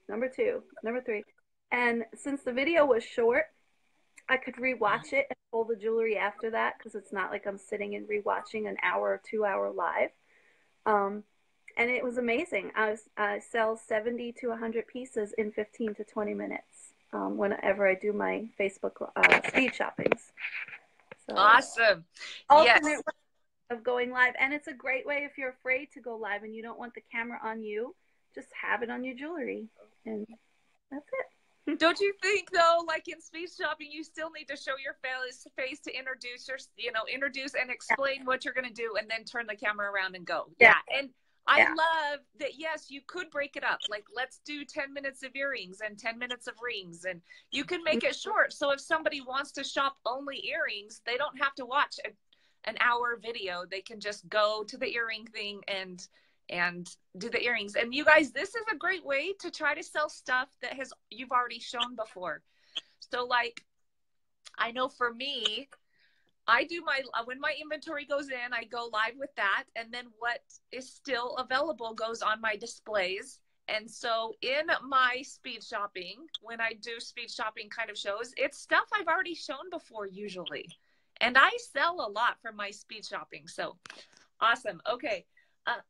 number 2, number 3. And since the video was short, I could rewatch it and pull the jewelry after that because it's not like I'm sitting and rewatching an hour or 2 hour live. And it was amazing. I sell 70 to 100 pieces in 15 to 20 minutes whenever I do my Facebook speed shoppings. So, awesome. Alternate way of going live. And it's a great way if you're afraid to go live and you don't want the camera on you. just have it on your jewelry, and that's it. Don't you think though, like in speed shopping, you still need to show your face to introduce introduce and explain what you're going to do, and then turn the camera around and go. Yeah. And I love that. Yes, you could break it up. Like, let's do 10 minutes of earrings and 10 minutes of rings, and you can make it short. So if somebody wants to shop only earrings, they don't have to watch an hour video. They can just go to the earring thing and do the earrings. And you guys, this is a great way to try to sell stuff that you've already shown before. So like, I know for me, I do when my inventory goes in, I go live with that. And then what is still available goes on my displays. And so in my speed shopping, when I do speed shopping kind of shows, it's stuff I've already shown before usually. And I sell a lot from my speed shopping. So awesome. Okay. I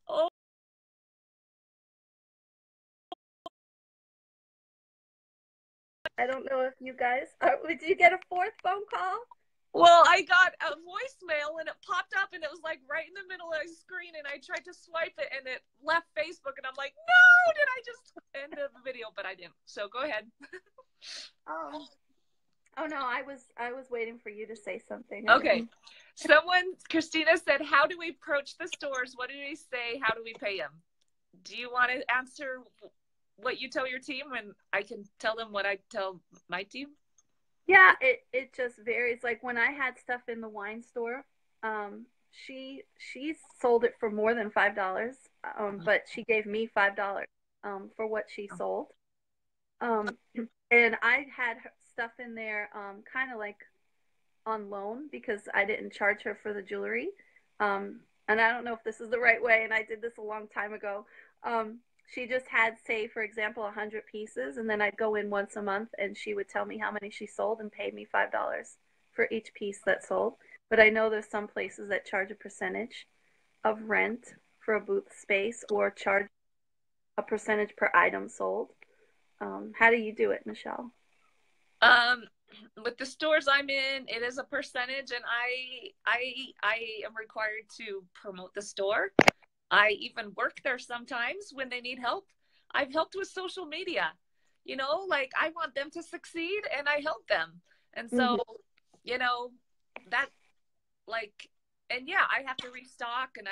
don't know if you guys did you get a fourth phone call? Well, I got a voicemail and it popped up and it was like right in the middle of the screen, and I tried to swipe it and it left Facebook, and I'm like, no, did I just end the video? But I didn't. So go ahead. Oh no, I was waiting for you to say something. Okay. Christina said, how do we approach the stores? What do we say? How do we pay them? Do you want to answer what you tell your team, and I can tell them what I tell my team? Yeah, it just varies. Like when I had stuff in the wine store, she sold it for more than $5, but she gave me $5 for what she sold. And I had stuff in there kind of like on loan because I didn't charge her for the jewelry. And I don't know if this is the right way, and I did this a long time ago. She just had, say, for example, 100 pieces, and then I'd go in once a month, and she would tell me how many she sold and pay me $5 for each piece that sold. But I know there's some places that charge a percentage of rent for a booth space or charge a percentage per item sold. How do you do it, Michelle? With the stores I'm in, it is a percentage, and I am required to promote the store. I even work there sometimes when they need help. I've helped with social media, like I want them to succeed and I help them. And so, that like, and yeah, I have to restock, and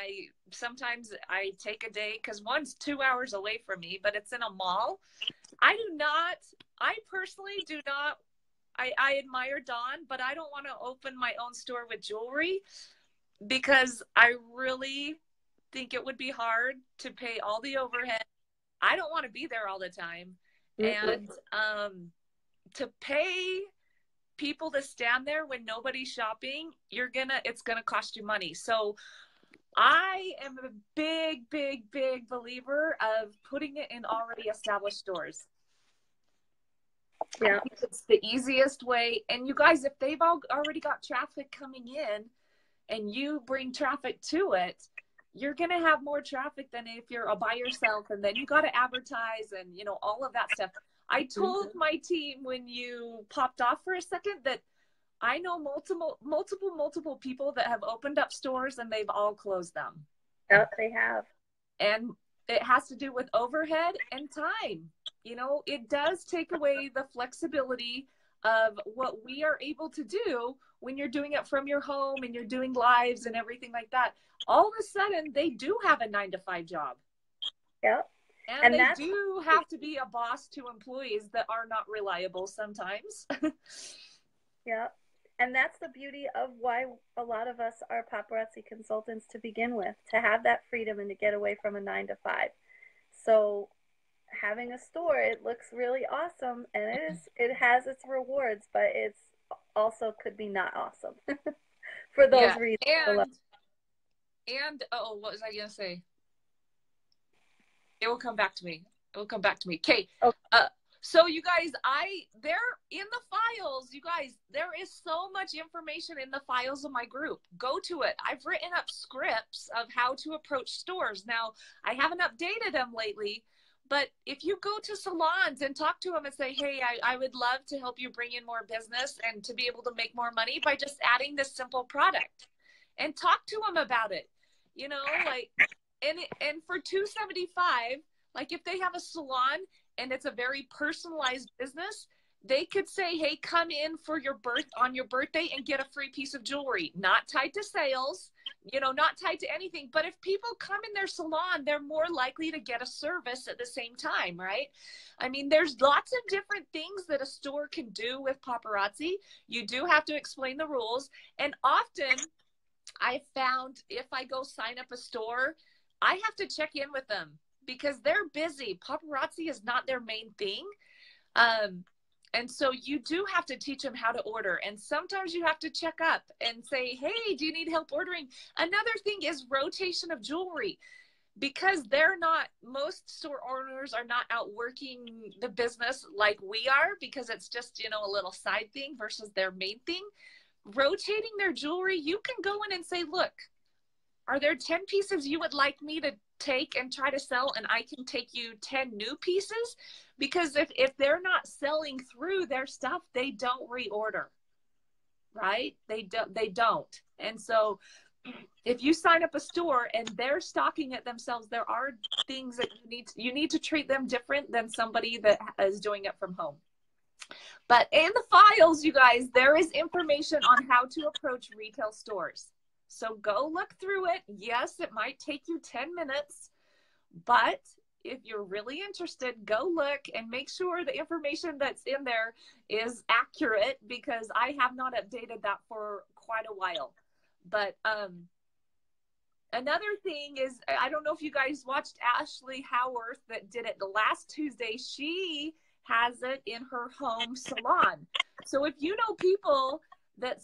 sometimes I take a day because one's 2 hours away from me, but it's in a mall. I personally do not, I admire Dawn, but I don't want to open my own store with jewelry because I really think it would be hard to pay all the overhead. I don't want to be there all the time. And to pay people to stand there when nobody's shopping, it's gonna cost you money. So I am a big, big, big believer of putting it in already established stores. Yeah, I think it's the easiest way. And you guys, if they've already got traffic coming in and you bring traffic to it, you're going to have more traffic than if you're by yourself, and then you got to advertise and, all of that stuff. I told my team when you popped off for a second that I know multiple people that have opened up stores and they've all closed them. Yeah, they have. And it has to do with overhead and time. It does take away the flexibility of what we are able to do when you're doing it from your home and you're doing lives and everything like that. All of a sudden, they do have a 9-to-5 job. Yep. And they do have to be a boss to employees that are not reliable sometimes. Yeah. And that's the beauty of why a lot of us are paparazzi consultants to begin with, to have that freedom and to get away from a 9-to-5. So having a store, it looks really awesome, and it has its rewards, but it's also could be not awesome for those reasons. And what was I gonna say? It will come back to me. Okay. So you guys, they're in the files. You guys, there is so much information in the files of my group. Go to it. I've written up scripts of how to approach stores. Now, I haven't updated them lately, but if you go to salons and talk to them and say, hey, I would love to help you bring in more business and to be able to make more money by just adding this simple product, and talk to them about it, and for $275, Like if they have a salon and it's a very personalized business, they could say, hey, come in for on your birthday and get a free piece of jewelry, not tied to sales, not tied to anything. But if people come in their salon, they're more likely to get a service at the same time, right? I mean, there's lots of different things that a store can do with paparazzi. You do have to explain the rules. And often I found if I go sign up a store, I have to check in with them because they're busy. Paparazzi is not their main thing. And so you do have to teach them how to order. And sometimes you have to check up and say, hey, do you need help ordering? Another thing is rotation of jewelry, because most store owners are not out working the business like we are, because it's just, a little side thing versus their main thing. Rotating their jewelry, you can go in and say, look, are there 10 pieces you would like me to take and try to sell, and I can take you 10 new pieces? Because if they're not selling through their stuff, they don't reorder, right? They don't. And so if you sign up a store and they're stocking it themselves, there are things that you need to treat them different than somebody that is doing it from home. But in the files, you guys, there is information on how to approach retail stores. So go look through it. Yes, it might take you 10 minutes, but if you're really interested, go look and make sure the information that's in there is accurate, because I have not updated that for quite a while. But another thing is, I don't know if you guys watched Ashley Howarth that did it the last Tuesday. She has it in her home salon. So if you know people that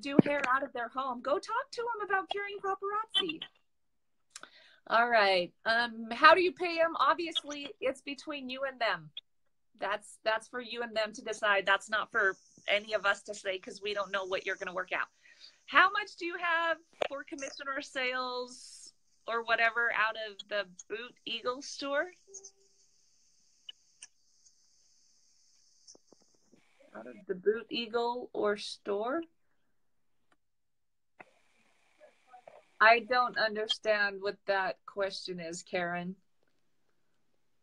do hair out of their home, go talk to them about carrying paparazzi. All right. How do you pay them? Obviously, it's between you and them. That's for you and them to decide. That's not for any of us to say, because we don't know what you're going to work out. How much do you have for commission or sales or whatever out of the Boot Eagle store? Out of the Boot Eagle or store? I don't understand what that question is, Karen.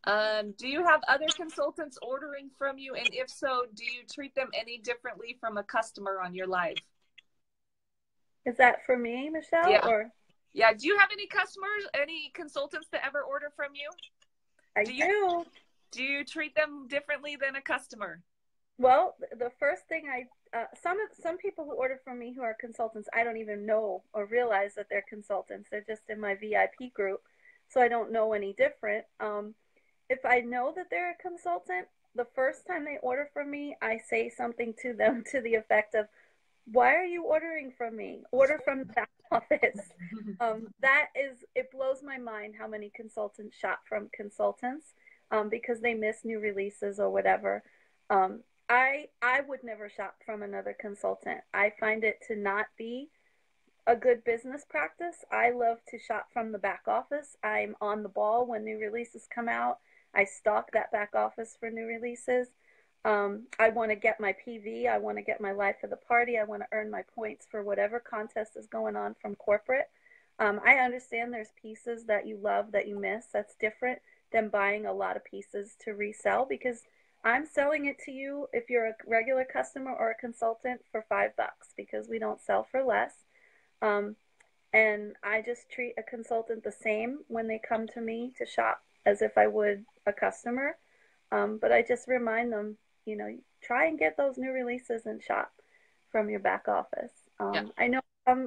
Do you have other consultants ordering from you? And if so, do you treat them any differently from a customer on your live? Is that for me, Michelle? Yeah. Or yeah. Do you have any customers, any consultants that ever order from you? I do. Do you treat them differently than a customer? Well, the first thing some people who order from me who are consultants, I don't even know or realize that they're consultants. They're just in my VIP group, so I don't know any different. If I know that they're a consultant, the first time they order from me, I say something to them to the effect of, why are you ordering from me? Order from the back office. It blows my mind how many consultants shop from consultants because they miss new releases or whatever. I would never shop from another consultant. I find it to not be a good business practice. I love to shop from the back office. I'm on the ball when new releases come out. I stalk that back office for new releases. I want to get my PV. I want to get my life of the party. I want to earn my points for whatever contest is going on from corporate. I understand there's pieces that you love that you miss. That's different than buying a lot of pieces to resell, because I'm selling it to you if you're a regular customer or a consultant for $5, because we don't sell for less. And I just treat a consultant the same when they come to me to shop as if I would a customer. But I just remind them, try and get those new releases and shop from your back office. Yeah. I know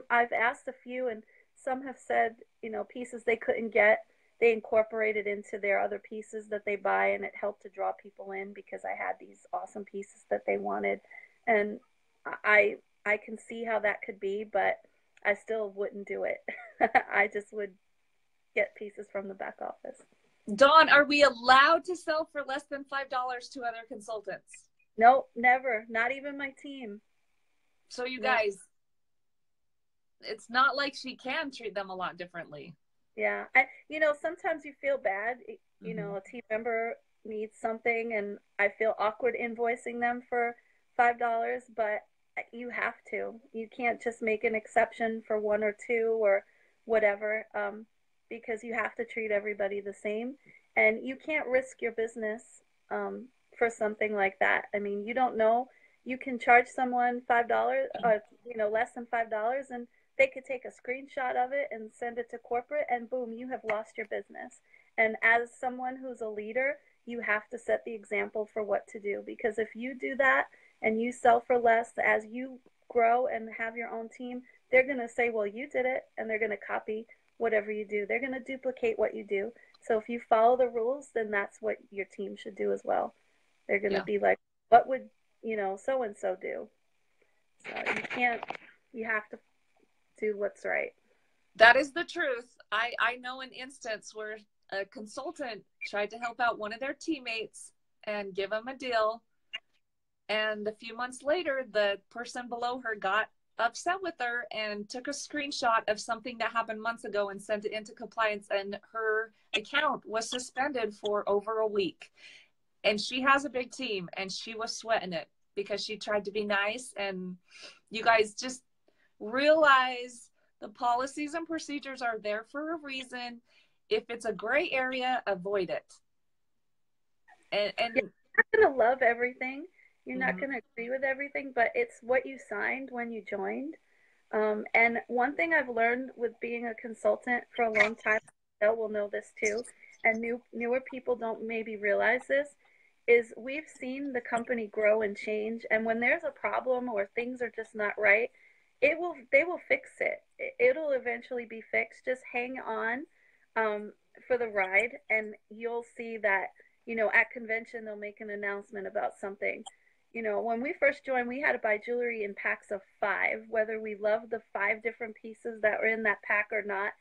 I've asked a few, and some have said, pieces they couldn't get, they incorporated into their other pieces that they buy, and it helped to draw people in because I had these awesome pieces that they wanted. And I can see how that could be, but I still wouldn't do it. I just would get pieces from the back office. Dawn, are we allowed to sell for less than $5 to other consultants? Nope, never. Not even my team. So you guys, it's not like she can treat them a lot differently. Yeah. Sometimes you feel bad. A team member needs something and I feel awkward invoicing them for $5, but you have to. You can't just make an exception for one or two or whatever, because you have to treat everybody the same, and you can't risk your business for something like that. I mean, you don't know. You can charge someone $5, less than $5, and they could take a screenshot of it and send it to corporate, and boom, you have lost your business. And as someone who's a leader, you have to set the example for what to do, because if you do that and you sell for less as you grow and have your own team, they're going to say, well, you did it, and they're going to copy whatever you do. They're going to duplicate what you do. So if you follow the rules, then that's what your team should do as well. They're going to Yeah. be like, what would, so and so do? So you have to do what's right. That is the truth. I know an instance where a consultant tried to help out one of their teammates and give them a deal. And a few months later, the person below her got upset with her and took a screenshot of something that happened months ago and sent it into compliance. And her account was suspended for over a week. And she has a big team, and she was sweating it because she tried to be nice. And you guys just realize the policies and procedures are there for a reason. If it's a gray area, avoid it. And You're not going to love everything. You're not mm-hmm. going to agree with everything, but it's what you signed when you joined. And one thing I've learned with being a consultant for a long time, Michelle will know this too, and newer people don't maybe realize this, is we've seen the company grow and change. And when there's a problem or things are just not right, they will fix it. It'll eventually be fixed. Just hang on for the ride, and you'll see that, at convention, they'll make an announcement about something. When we first joined, we had to buy jewelry in packs of 5, whether we loved the 5 different pieces that were in that pack or not.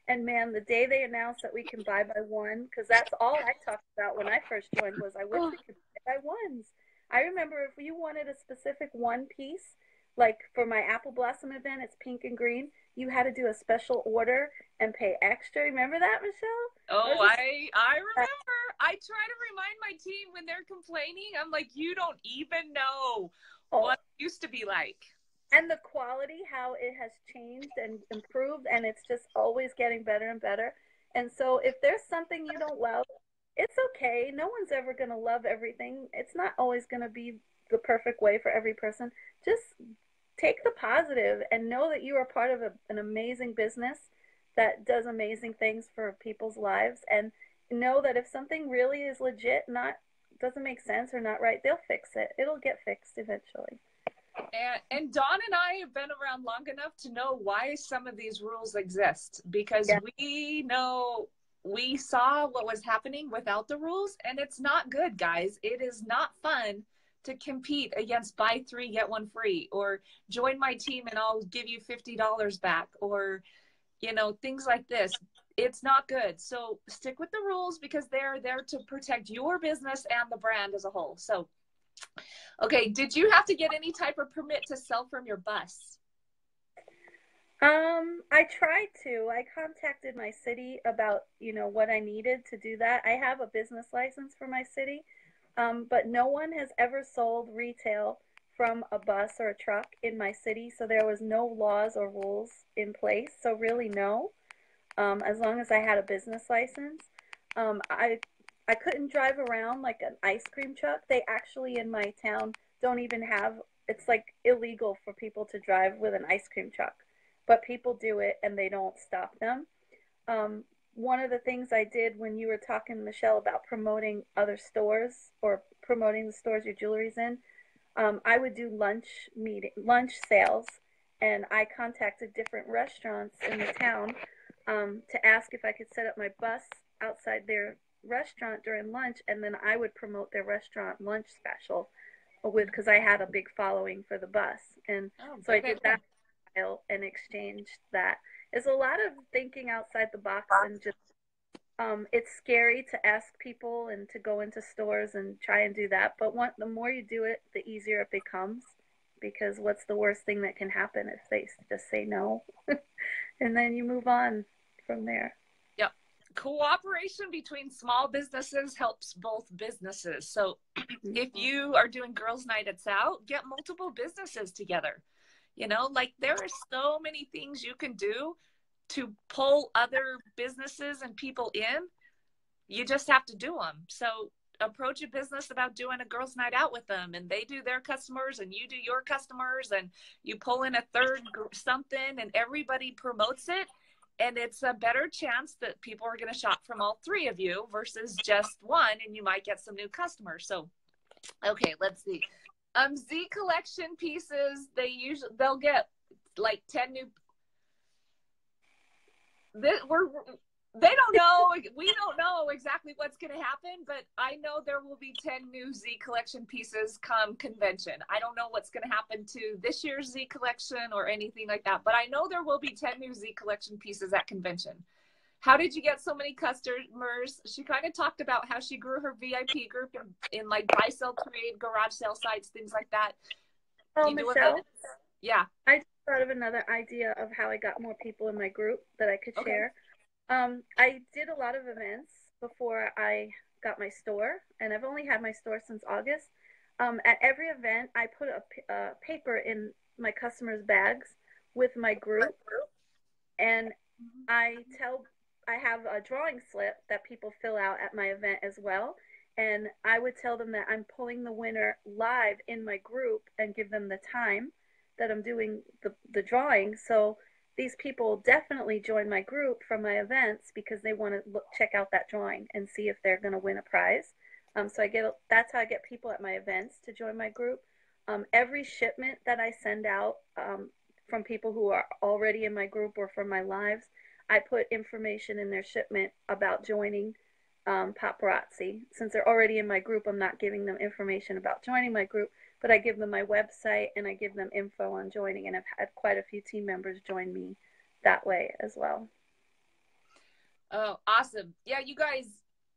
And man, the day they announced that we can buy by one, because that's all I talked about when I first joined, was I wish we could buy by ones. I remember if you wanted a specific one piece, like for my Apple Blossom event, it's pink and green, you had to do a special order and pay extra. Remember that, Michelle? Oh, I remember. I try to remind my team when they're complaining. I'm like, you don't even know what it used to be like. And the quality, how it has changed and improved, and it's just always getting better and better. And so if there's something you don't love, it's okay. No one's ever going to love everything. It's not always going to be the perfect way for every person. Just take the positive and know that you are part of an amazing business that does amazing things for people's lives, and know that if something really is legit, doesn't make sense or not right, they'll fix it. It'll get fixed eventually. And Dawn and I have been around long enough to know why some of these rules exist, because we know, we saw what was happening without the rules, and it's not good, guys. It is not fun to compete against buy 3 get 1 free, or join my team and I'll give you $50 back, or things like this. It's not good. So stick with the rules, because they're there to protect your business and the brand as a whole. So okay, did you have to get any type of permit to sell from your bus? I tried to. I contacted my city about, what I needed to do that. I have a business license for my city, but no one has ever sold retail from a bus or a truck in my city, so there was no laws or rules in place. So really, no. As long as I had a business license, I couldn't drive around like an ice cream truck. They actually in my town don't even have. It's like illegal for people to drive with an ice cream truck, but people do it and they don't stop them. One of the things I did when you were talking, Michelle, about promoting other stores or promoting the stores your jewelry's in, I would do lunch sales, and I contacted different restaurants in the town to ask if I could set up my bus outside their restaurant during lunch, and then I would promote their restaurant lunch special because I had a big following for the bus, and so I did that and exchanged that. It's a lot of thinking outside the box, and just it's scary to ask people and to go into stores and try and do that, but the more you do it, the easier it becomes, because what's the worst thing that can happen if they just say no? And then you move on from there. Yep. Cooperation between small businesses helps both businesses. So if you are doing girls' night out, get multiple businesses together. Like there are so many things you can do to pull other businesses and people in. You just have to do them. So approach a business about doing a girls' night out with them, and they do their customers and you do your customers, and you pull in a third something and everybody promotes it. And it's a better chance that people are going to shop from all three of you versus just one, and you might get some new customers. So, okay, let's see. Z collection pieces, they'll get like 10 new. They don't know. We don't know exactly what's going to happen, but I know there will be 10 new Z collection pieces come convention. I don't know what's going to happen to this year's Z collection or anything like that, but I know there will be 10 new Z collection pieces at convention. How did you get so many customers? She kind of talked about how she grew her VIP group in like buy, sell, trade, garage sale sites, things like that. Oh, Michelle? Yeah. I just thought of another idea of how I got more people in my group that I could share. I did a lot of events before I got my store, and I've only had my store since August. At every event, I put a paper in my customers' bags with my group, and I have a drawing slip that people fill out at my event as well. And I would tell them that I'm pulling the winner live in my group and give them the time that I'm doing the drawing. So these people definitely join my group from my events because they want to check out that drawing and see if they're going to win a prize. So that's how I get people at my events to join my group. Every shipment that I send out from people who are already in my group or from my lives, I put information in their shipment about joining Paparazzi. Since they're already in my group, I'm not giving them information about joining my group, but I give them my website and I give them info on joining, and I've had quite a few team members join me that way as well. Oh, awesome. Yeah, you guys,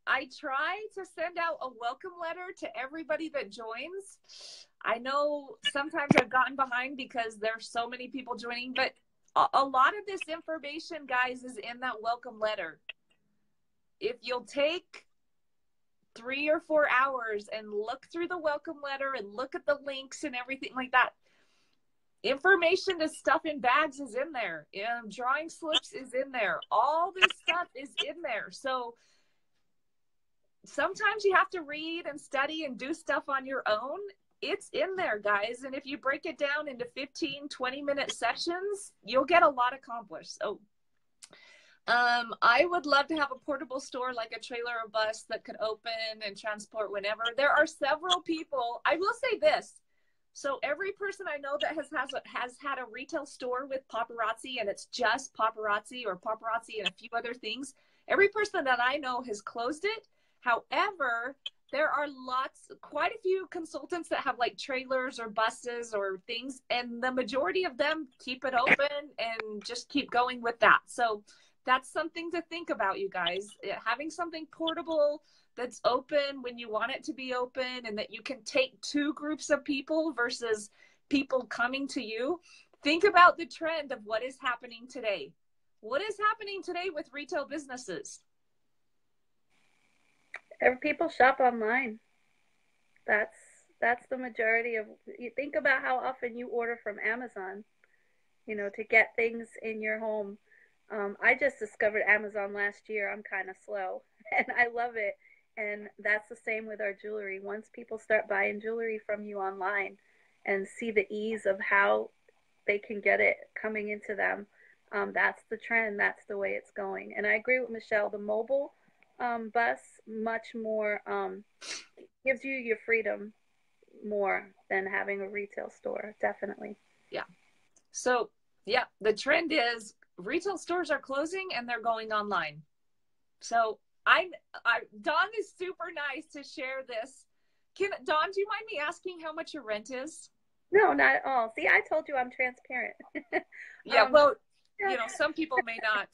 I try to send out a welcome letter to everybody that joins. I know sometimes I've gotten behind because there's so many people joining, but a lot of this information, guys, is in that welcome letter. If you'll take 3 or 4 hours and look through the welcome letter and look at the links and everything like that, information to stuff in bags is in there. Drawing slips is in there. All this stuff is in there. So sometimes you have to read and study and do stuff on your own. It's in there, guys. And if you break it down into 15, 20-minute sessions, you'll get a lot accomplished. So I would love to have a portable store like a trailer or bus that could open and transport whenever. There are several people. I will say this. So every person I know that has had a retail store with Paparazzi, and it's just Paparazzi or Paparazzi and a few other things, every person that I know has closed it. However, there are quite a few consultants that have like trailers or buses or things, and the majority of them keep it open and just keep going with that. So that's something to think about, you guys. Having something portable that's open when you want it to be open, and that you can take 2 groups of people versus people coming to you. Think about the trend of what is happening today. What is happening today with retail businesses? People shop online. That's the majority of. You think about how often you order from Amazon, to get things in your home. I just discovered Amazon last year. I'm kind of slow, and I love it. And that's the same with our jewelry. Once people start buying jewelry from you online and see the ease of how they can get it coming into them, that's the trend. That's the way it's going. And I agree with Michelle. The mobile bus much more gives you your freedom more than having a retail store. Definitely. Yeah. So yeah, the trend is retail stores are closing and they're going online. So Dawn is super nice to share this. Dawn, do you mind me asking how much your rent is? No, not at all. See, I told you I'm transparent. Yeah, well, some people may not.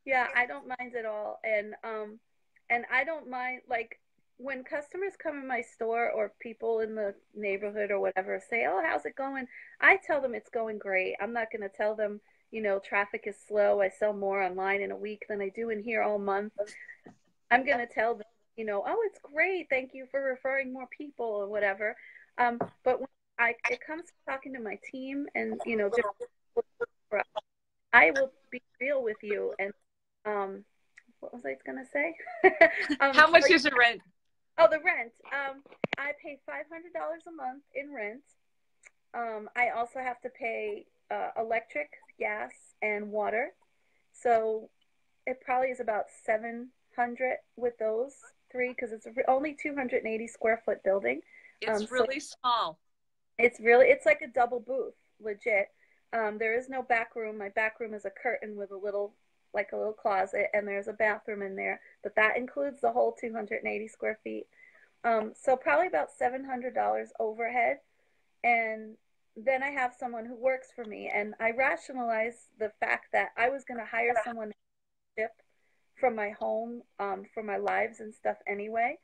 Yeah, I don't mind at all. And I don't mind, like, when customers come in my store or people in the neighborhood or whatever say, "Oh, how's it going?" I tell them it's going great. I'm not going to tell them, traffic is slow. I sell more online in a week than I do in here all month. I'm going to tell them, "Oh, it's great. Thank you for referring more people," or whatever. But when it comes to talking to my team and, different I will be real with you. And um, what was I gonna say? How So much is your rent? oh, the rent. I pay $500 a month in rent. I also have to pay electric, gas, and water. So it probably is about 700 with those three because it's only 280 square foot building. It's So really small. it's like a double booth, legit. There is no back room. My back room is a curtain with like a little closet, and there's a bathroom in there. But that includes the whole 280 square feet. So probably about $700 overhead, and then I have someone who works for me, and I rationalize the fact that I was going to hire someone to ship from my home for my lives and stuff anyway.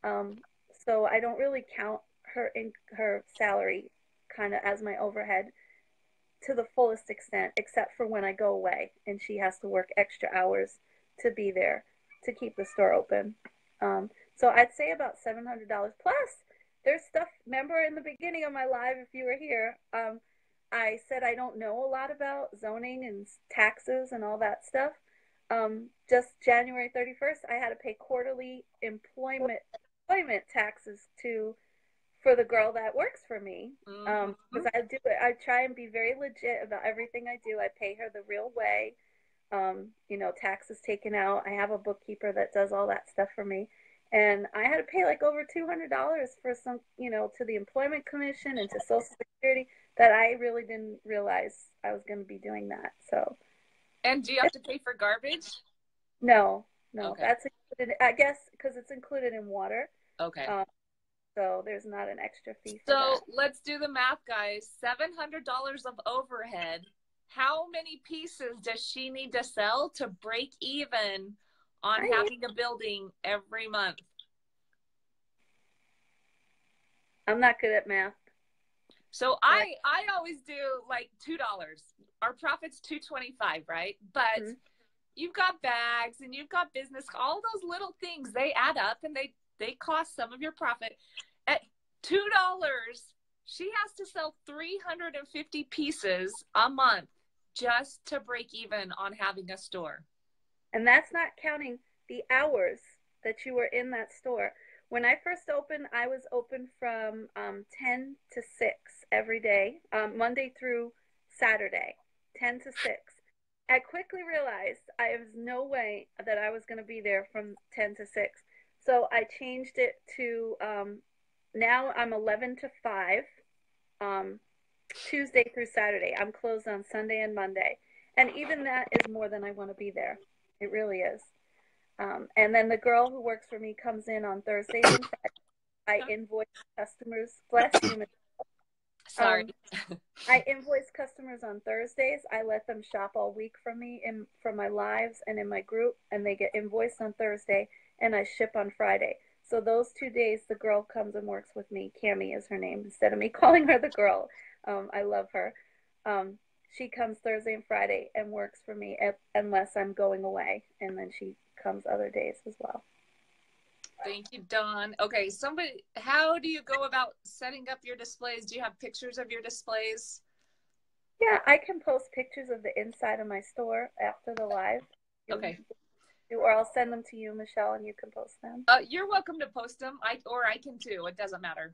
Um, so I don't really count her salary kind of as my overhead to the fullest extent, except for when I go away and she has to work extra hours to be there to keep the store open. So I'd say about $700 plus. There's stuff. Remember in the beginning of my live, if you were here, I said I don't know a lot about zoning and taxes and all that stuff. Just January 31st, I had to pay quarterly employment taxes to for the girl that works for me. Because I try and be very legit about everything I do. I pay her the real way. Taxes taken out. I have a bookkeeper that does all that stuff for me. And I had to pay like over $200 for some, to the Employment Commission and to Social Security that I really didn't realize I was going to be doing that. So. And do you have to pay for garbage? No, Okay. that's included. I guess because it's included in water. Okay. So there's not an extra fee for So that. let's do the math, guys. $700 of overhead. How many pieces does she need to sell to break even on having a building every month? I'm not good at math. So I always do like $2. Our profit's $2.25, right? But you've got bags and you've got business, all those little things, they add up and they cost some of your profit. At $2, she has to sell 350 pieces a month just to break even on having a store. And that's not counting the hours that you were in that store. When I first opened, I was open from 10 to 6 every day, Monday through Saturday, 10 to 6. I quickly realized I was no way that I was going to be there from 10 to 6. So I changed it to now I'm 11 to 5, Tuesday through Saturday. I'm closed on Sunday and Monday. And even that is more than I want to be there. It really is. And then the girl who works for me comes in on Thursdays and Fridays. I invoice customers. Bless you. Sorry. I invoice customers on Thursdays. I let them shop all week from me from my lives and in my group, and they get invoiced on Thursday, and I ship on Friday. So those 2 days, the girl comes and works with me. Cami is her name, instead of me calling her the girl. I love her. She comes Thursday and Friday and works for me unless I'm going away, and then she comes other days as well. Thank you, Dawn. Okay, how do you go about setting up your displays? Do you have pictures of your displays? Yeah, I can post pictures of the inside of my store after the live. Okay. Or I'll send them to you, Michelle, and you can post them. You're welcome to post them. I can too. It doesn't matter.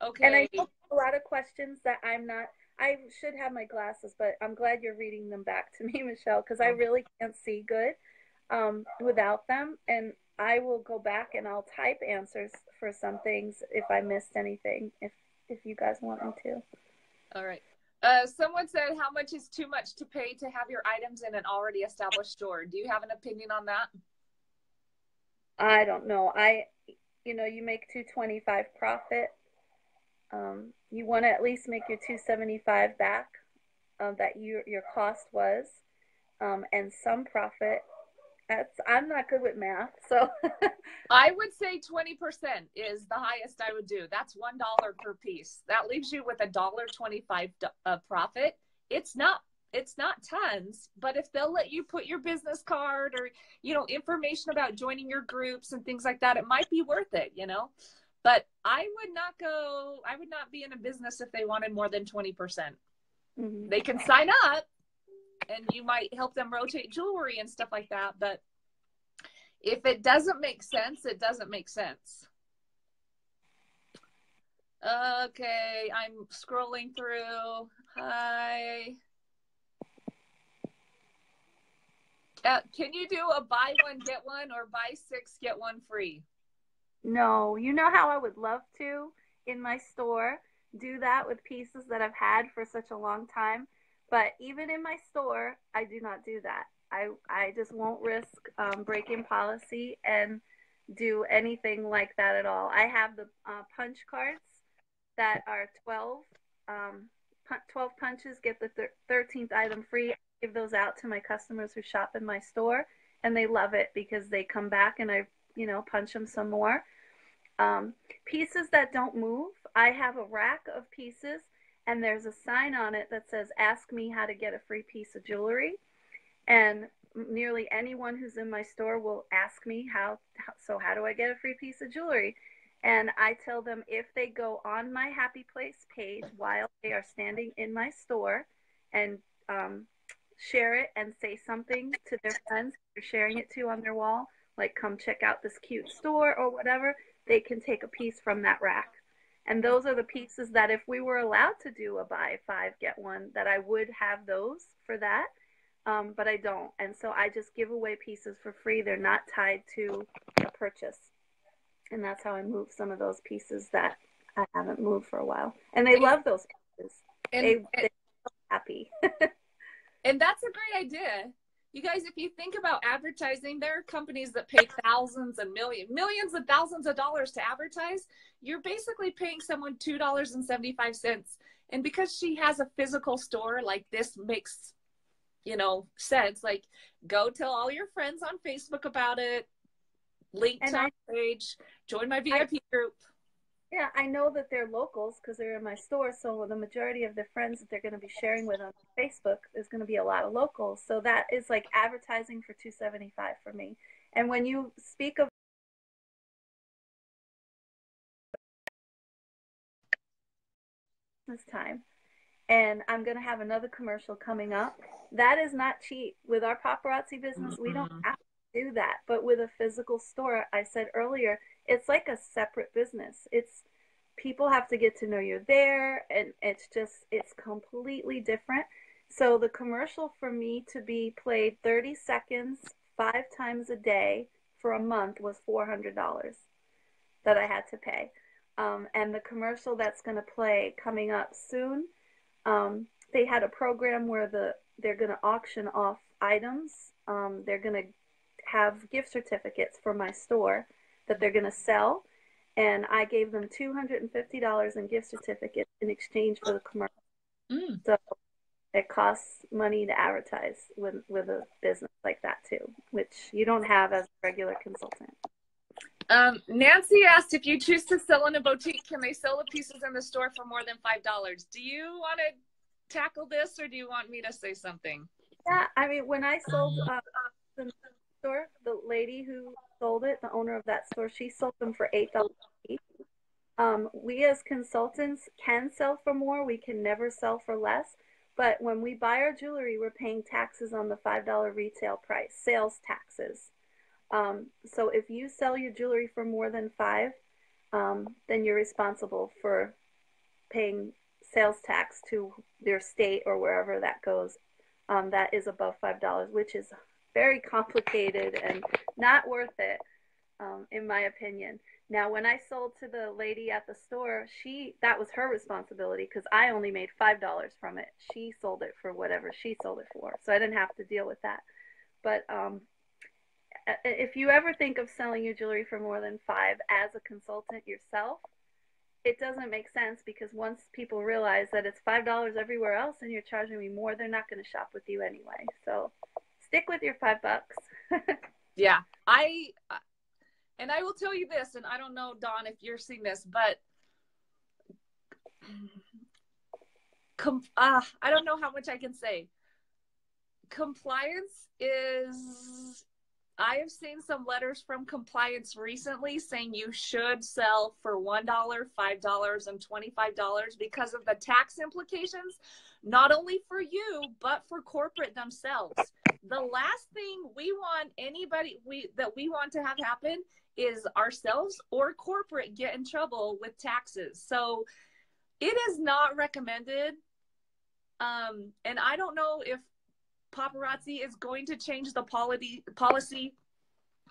Okay. And I know a lot of questions that I should have my glasses, but I'm glad you're reading them back to me, Michelle, because I really can't see good without them. And I will go back and I'll type answers for some things if I missed anything, if you guys want me to. All right. Someone said, how much is too much to pay to have your items in an already established store? Do you have an opinion on that? I don't know. You make $225 profit. You want to at least make your $275 back that your cost was, and some profit. I'm not good with math, so I would say 20% is the highest I would do. That's $1 per piece. That leaves you with $1.25 profit. It's not tons, but if they'll let you put your business card or information about joining your groups and things like that, it might be worth it. But I would not be in a business if they wanted more than 20%. They can sign up, and you might help them rotate jewelry and stuff like that. But if it doesn't make sense, it doesn't make sense. Okay, I'm scrolling through. Hi. Can you do a buy one, get one, or buy 6, get 1 free? No, you know how I would love to in my store do that with pieces that I've had for such a long time. But even in my store, I do not do that. I just won't risk breaking policy and do anything like that at all. I have the punch cards that are 12, 12 punches, get the 13th item free. I give those out to my customers who shop in my store, and they love it because they come back and I, punch them some more. Pieces that don't move, I have a rack of pieces, and there's a sign on it that says, "Ask me how to get a free piece of jewelry." And nearly anyone who's in my store will ask me how do I get a free piece of jewelry? And I tell them if they go on my Happy Place page while they are standing in my store and share it and say something to their friends they're sharing it to on their wall, like come check out this cute store or whatever, they can take a piece from that rack. And those are the pieces that if we were allowed to do a buy 5, get 1, that I would have those for that. But I don't. And so I just give away pieces for free. They're not tied to a purchase. And that's how I move some of those pieces that I haven't moved for a while. And they love those pieces. They're happy. And that's a great idea. You guys, if you think about advertising, there are companies that pay thousands and millions and thousands of dollars to advertise. You're basically paying someone $2.75. And because she has a physical store, like this makes, sense. Like, go tell all your friends on Facebook about it. Link to our page. Join my VIP group. Yeah, I know that they're locals because they're in my store. So the majority of the friends that they're going to be sharing with on Facebook, there's going to be a lot of locals. So that is like advertising for $2.75 for me. And when you speak of this time, and I'm going to have another commercial coming up, that is not cheap. With our paparazzi business, we don't have to do that. But with a physical store, I said earlier, it's like a separate business. It's people have to get to know you're there, and it's completely different. So the commercial for me to be played 30 seconds 5 times a day for a month was $400 that I had to pay. And the commercial that's going to play coming up soon, they had a program where they're going to auction off items. They're going to have gift certificates for my store that they're going to sell, and I gave them $250 in gift certificates in exchange for the commercial. So it costs money to advertise with a business like that too, which you don't have as a regular consultant. Nancy asked, if you choose to sell in a boutique, can they sell the pieces in the store for more than $5? Do you want to tackle this, or do you want me to say something? Yeah, I mean, when I sold the store, the lady who sold it, the owner of that store, she sold them for $8 each. We as consultants can sell for more. We can never sell for less. But when we buy our jewelry, we're paying taxes on the $5 retail price, sales taxes. So if you sell your jewelry for more than $5, then you're responsible for paying sales tax to their state or wherever that goes. That is above $5, which is very complicated and not worth it, in my opinion. Now, when I sold to the lady at the store, that was her responsibility because I only made $5 from it. She sold it for whatever she sold it for, so I didn't have to deal with that. But if you ever think of selling your jewelry for more than $5 as a consultant yourself, it doesn't make sense, because once people realize that it's $5 everywhere else and you're charging me more, they're not going to shop with you anyway. So stick with your $5. Yeah, and I will tell you this, and I don't know, Dawn, if you're seeing this, but I don't know how much I can say. Compliance is, I have seen some letters from compliance recently saying you should sell for $1, $5, and $25 because of the tax implications. not only for you, but for corporate themselves. The last thing we want that we want to have happen is ourselves or corporate get in trouble with taxes. So it is not recommended. And I don't know if Paparazzi is going to change the policy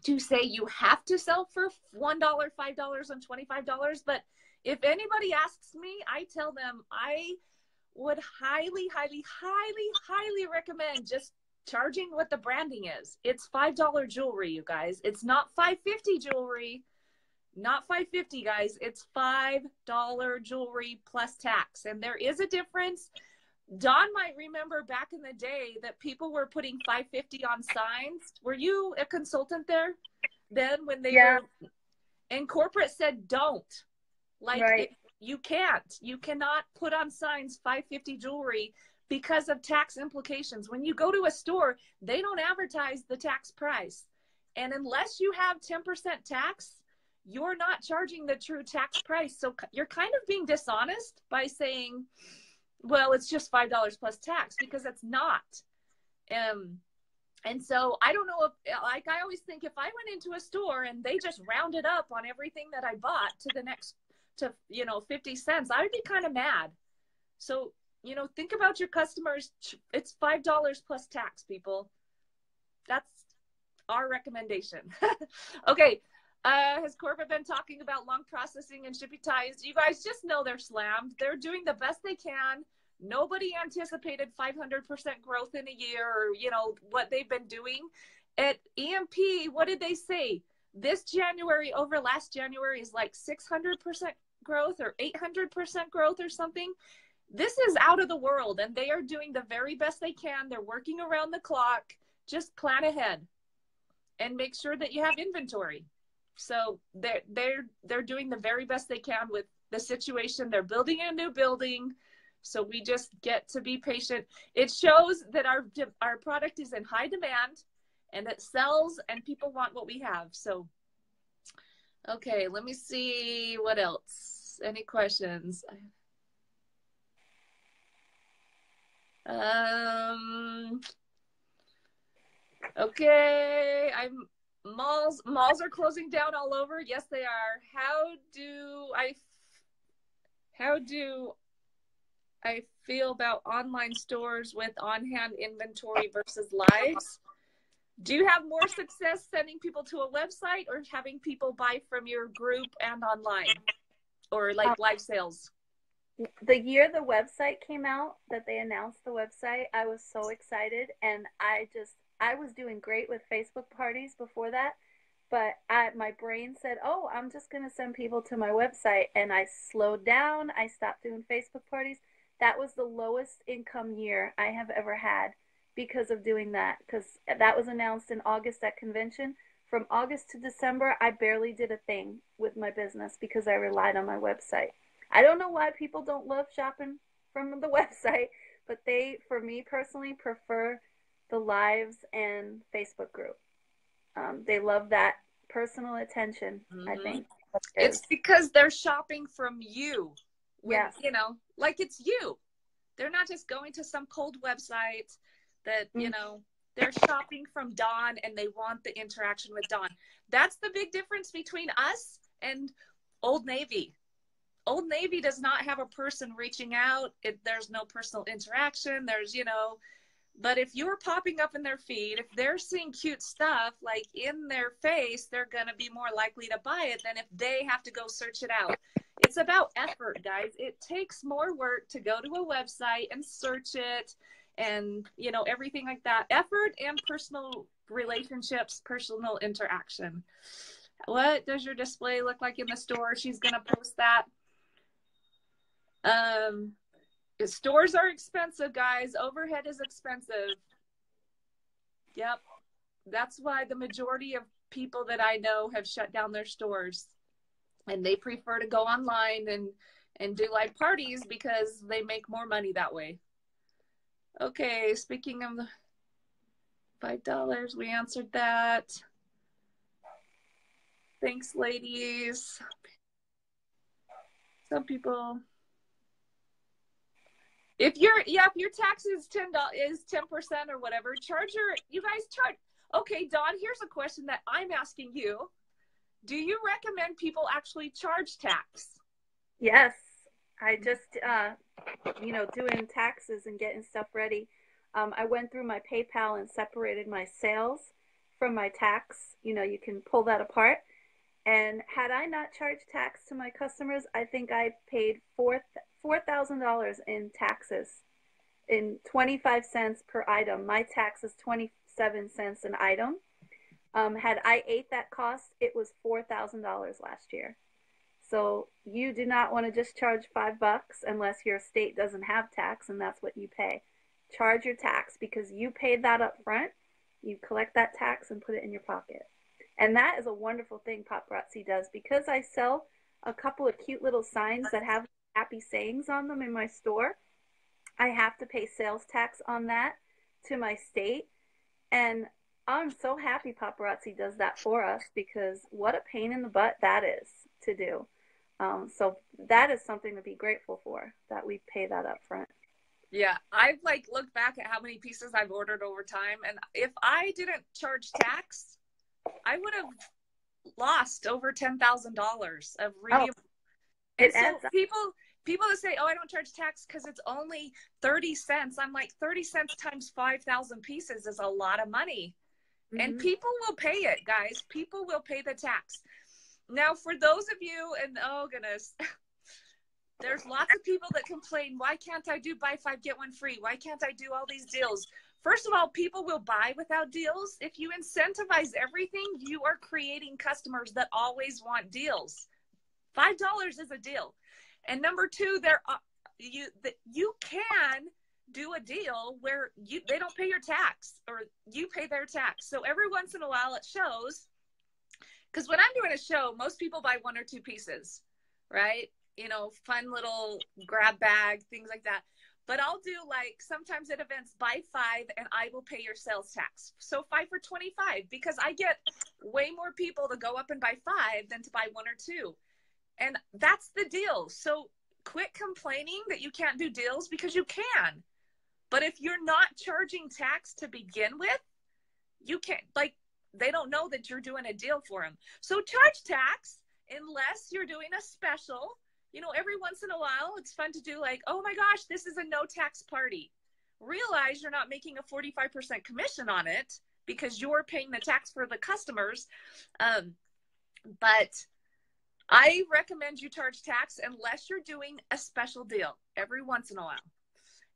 to say you have to sell for $1, $5, and $25. But if anybody asks me, I tell them I would highly, highly, highly, highly recommend just charging what the branding is. It's $5 jewelry, you guys. It's not $5.50 jewelry. Not $5.50, guys. It's $5 jewelry plus tax. And there is a difference. Dawn might remember back in the day that people were putting $5.50 on signs. Were you a consultant there then when they were? And corporate said don't. Like, right. You cannot put on signs $5.50 jewelry because of tax implications. When you go to a store, they don't advertise the tax price. And unless you have 10% tax, you're not charging the true tax price. So you're kind of being dishonest by saying, well, it's just $5 plus tax, because it's not. And so I don't know if, like, I always think if I went into a store and they just rounded up on everything that I bought to 50 cents, I would be kind of mad. So, think about your customers. It's $5 plus tax, people. That's our recommendation. Okay. Has corporate been talking about long processing and shipping times? You guys just know they're slammed. They're doing the best they can. Nobody anticipated 500% growth in a year, or, what they've been doing. At EMP, what did they say? This January over last January is like 600% growth or 800% growth or something. This is out of the world, and they are doing the very best they can. They're working around the clock. Just plan ahead and make sure that you have inventory. So they're doing the very best they can with the situation. They're building a new building, so we just get to be patient. It shows that our product is in high demand, and it sells, and people want what we have. So, okay, let me see what else. Any questions? Okay, malls are closing down all over. Yes, they are. How do I feel about online stores with on-hand inventory versus lives? Do you have more success sending people to a website or having people buy from your group and online, or like live sales? The year the website came out, that they announced the website, I was so excited, and I was doing great with Facebook parties before that, but my brain said, oh, I'm just going to send people to my website, and I slowed down. I stopped doing Facebook parties. That was the lowest income year I have ever had because of doing that, because that was announced in August at convention. From August to December, I barely did a thing with my business because I relied on my website. I don't know why people don't love shopping from the website, but they, for me personally, prefer the lives and Facebook group. They love that personal attention, I think. It's because they're shopping from you. Yes. Like it's you. They're not just going to some cold website that, they're shopping from Dawn, and they want the interaction with Dawn. That's the big difference between us and Old Navy. Old Navy does not have a person reaching out. There's no personal interaction. But if you're popping up in their feed, if they're seeing cute stuff like in their face, they're going to be more likely to buy it than if they have to go search it out. It's about effort, guys. It takes more work to go to a website and search it and, everything like that. Effort and personal relationships, personal interaction. What does your display look like in the store? She's going to post that. Stores are expensive, guys. Overhead is expensive. Yep. That's why the majority of people that I know have shut down their stores, and they prefer to go online and do live parties because they make more money that way. Okay, speaking of the $5, we answered that. Thanks, ladies. Some people. If your tax is $10 is 10% or whatever, you guys charge. Okay, Dawn, here's a question that I'm asking you. Do you recommend people actually charge tax? Yes, I just, doing taxes and getting stuff ready. I went through my PayPal and separated my sales from my tax. You can pull that apart. And had I not charged tax to my customers, I think I paid $4,000 in taxes in 25 cents per item. My tax is 27 cents an item. Had I ate that cost, it was $4,000 last year. So you do not want to just charge $5 unless your state doesn't have tax and that's what you pay. Charge your tax because you paid that up front. You collect that tax and put it in your pocket. And that is a wonderful thing Paparazzi does because I sell a couple of cute little signs that have happy sayings on them in my store. I have to pay sales tax on that to my state. And I'm so happy Paparazzi does that for us because what a pain in the butt that is to do. So that is something to be grateful for, that we pay that up front. Yeah, I've looked back at how many pieces I've ordered over time, and if I didn't charge tax, I would have lost over $10,000 of Oh, and so people that say, oh, I don't charge tax because it's only 30 cents. I'm like, 30 cents times 5,000 pieces is a lot of money. Mm-hmm. And people will pay it, guys. People will pay the tax. Now, for those of you, and oh goodness, there's lots of people that complain, why can't I do buy 5, get 1 free? Why can't I do all these deals? First of all, people will buy without deals. If you incentivize everything, you are creating customers that always want deals. $5 is a deal. And number 2, you can do a deal where they don't pay your tax or you pay their tax. So every once in a while it shows, because when I'm doing a show, most people buy 1 or 2 pieces, right? Fun little grab bag, things like that. But I'll do sometimes at events, buy 5 and I will pay your sales tax. So 5 for 25, because I get way more people to go up and buy 5 than to buy 1 or 2. And that's the deal. So quit complaining that you can't do deals because you can. But if you're not charging tax to begin with, you can't, they don't know that you're doing a deal for them. So charge tax unless you're doing a special. Every once in a while, it's fun to do oh my gosh, this is a no tax party. Realize you're not making a 45% commission on it because you're paying the tax for the customers. But I recommend you charge tax unless you're doing a special deal every once in a while.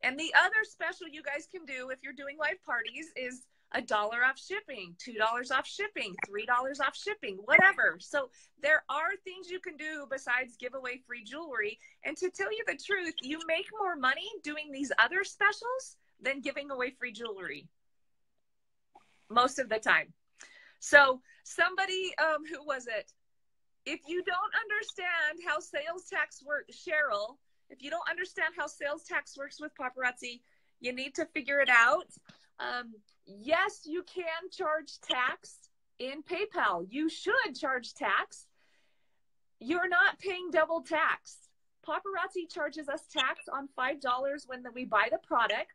And the other special you guys can do if you're doing live parties is $1 off shipping, $2 off shipping, $3 off shipping, whatever. So there are things you can do besides give away free jewelry. And to tell you the truth, you make more money doing these other specials than giving away free jewelry most of the time. So somebody, who was it? If you don't understand how sales tax works, Cheryl, if you don't understand how sales tax works with Paparazzi, you need to figure it out. Yes, you can charge tax in PayPal. You should charge tax. You're not paying double tax. Paparazzi charges us tax on $5 when we buy the product.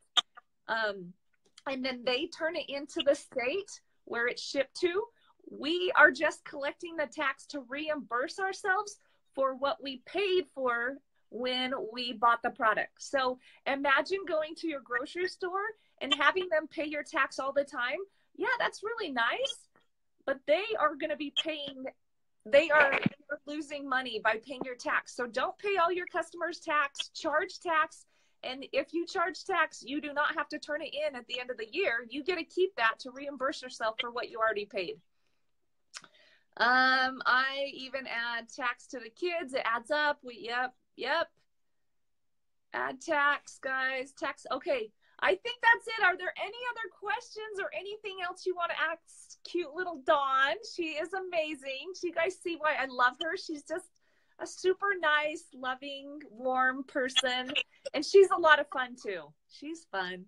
And then they turn it into the state where it's shipped to. We are just collecting the tax to reimburse ourselves for what we paid for when we bought the product. So imagine going to your grocery store and having them pay your tax all the time. Yeah, that's really nice, but they are going to be they are losing money by paying your tax. So don't pay all your customers tax, charge tax. And if you charge tax, you do not have to turn it in at the end of the year. You get to keep that to reimburse yourself for what you already paid. I even add tax to the kids. It adds up. Yep. Add tax, guys. Tax. Okay. I think that's it. Are there any other questions or anything else you want to ask cute little Dawn? She is amazing. So you guys see why I love her. She's just a super nice, loving, warm person. And she's a lot of fun too. She's fun.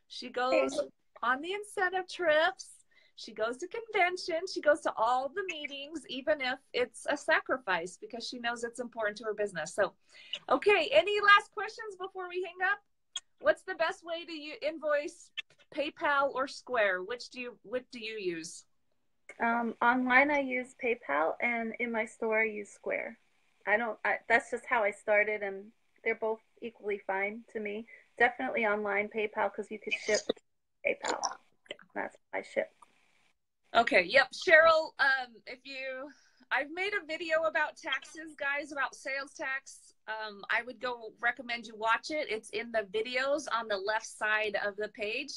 She goes on the incentive trips. She goes to conventions. She goes to all the meetings, even if it's a sacrifice, because she knows it's important to her business. So, okay. Any last questions before we hang up? what's the best way to invoice, PayPal or Square? What do you use? Online I use PayPal, and in my store I use Square. That's just how I started, and they're both equally fine to me. Definitely online PayPal because you could ship PayPal. That's how I ship. Okay, yep. Cheryl, I've made a video about taxes, guys, about sales tax. I would go recommend you watch it. It's in the videos on the left side of the page.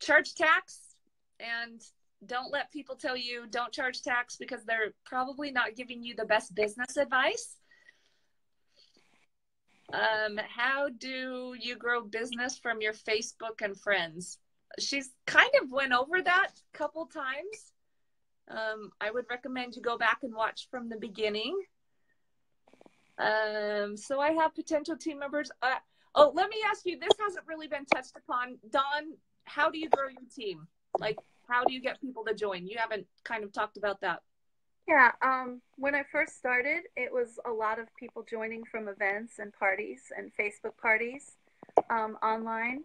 Charge tax, and don't let people tell you don't charge tax, because they're probably not giving you the best business advice. How do you grow business from your Facebook and friends? She's kind of went over that a couple times. I would recommend you go back and watch from the beginning. So I have potential team members. Oh, let me ask you, this hasn't really been touched upon. Dawn, how do you grow your team? Like, how do you get people to join? You haven't kind of talked about that. Yeah, when I first started, it was a lot of people joining from events and parties and Facebook parties online.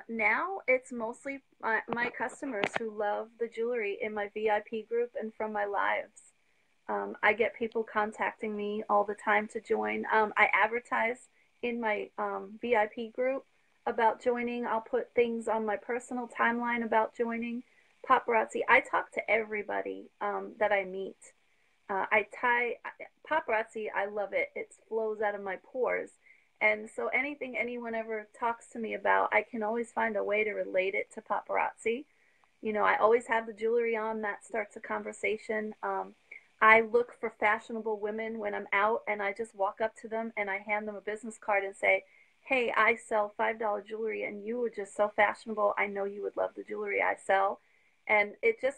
Now it's mostly my customers who love the jewelry in my VIP group and from my lives. I get people contacting me all the time to join. I advertise in my VIP group about joining. I'll put things on my personal timeline about joining Paparazzi. I talk to everybody that I meet. Paparazzi. I love it. It flows out of my pores. And so anything anyone ever talks to me about, I can always find a way to relate it to paparazzi. You know, I always have the jewelry on. That starts a conversation. I look for fashionable women when I'm out, and I just walk up to them and I hand them a business card and say, hey, I sell $5 jewelry and you are just so fashionable. I know you would love the jewelry I sell. And it just,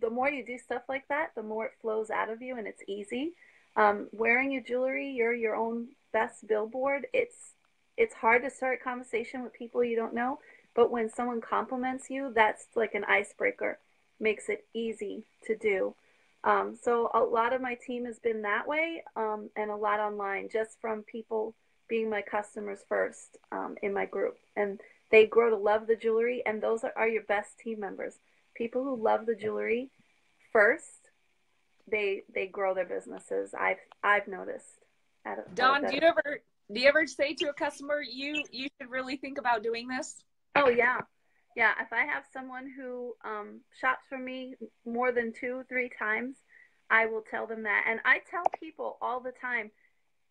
the more you do stuff like that, the more it flows out of you, and it's easy. Wearing your jewelry, you're your own best billboard. It's hard to start a conversation with people you don't know, but when someone compliments you, that's like an icebreaker. Makes it easy to do. So a lot of my team has been that way, and a lot online, just from people being my customers first in my group. And they grow to love the jewelry, and those are your best team members. People who love the jewelry first, they grow their businesses. I've noticed. Dawn, do you ever say to a customer, you should really think about doing this? Oh yeah, yeah. If I have someone who shops from me more than 2, 3 times, I will tell them that. And I tell people all the time,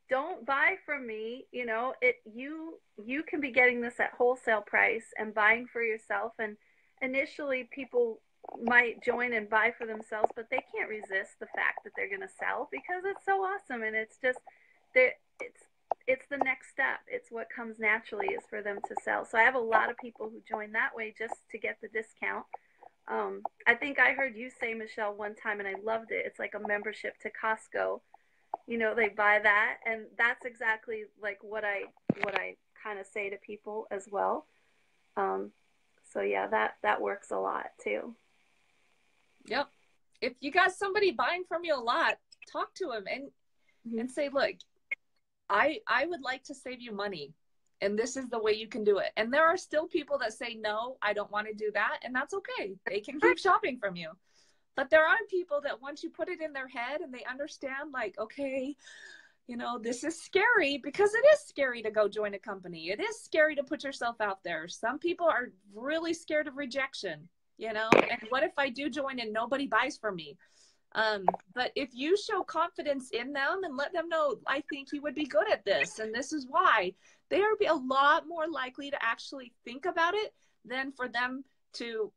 don't buy from me. You know, you can be getting this at wholesale price and buying for yourself. And initially, people might join and buy for themselves, but they can't resist the fact that they're going to sell because it's so awesome, and it's just it's the next step. It's what comes naturally is for them to sell. So I have a lot of people who join that way just to get the discount. I think I heard you say, Michelle, one time, and I loved it. It's like a membership to Costco. You know, they buy that, and that's exactly like what I kind of say to people as well. So yeah, that works a lot too. Yep. If you got somebody buying from you a lot, talk to them and say, look, I would like to save you money, and this is the way you can do it. And there are still people that say, no, I don't want to do that. And that's okay. They can keep shopping from you. But there are people that once you put it in their head and they understand, like, okay, you know, this is scary, because it is scary to go join a company. It is scary to put yourself out there. Some people are really scared of rejection, you know, and what if I do join and nobody buys from me? But if you show confidence in them and let them know, I think you would be good at this, and this is why, they are a lot more likely to actually think about it than for them to,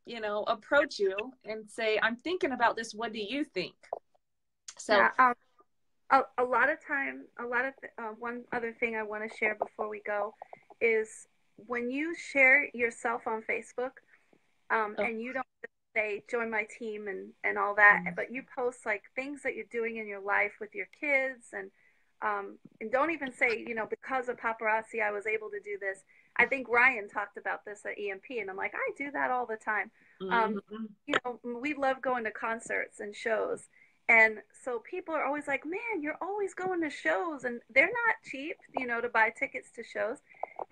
you know, approach you and say, I'm thinking about this. What do you think? So yeah, a lot of time, one other thing I want to share before we go is when you share yourself on Facebook, and you don't say join my team and all that, but you post like things that you're doing in your life with your kids, and don't even say, you know, because of paparazzi I was able to do this. I think Ryan talked about this at EMP, and I'm like, I do that all the time. You know, we love going to concerts and shows, and so people are always like, man, you're always going to shows, and they're not cheap, you know, to buy tickets to shows.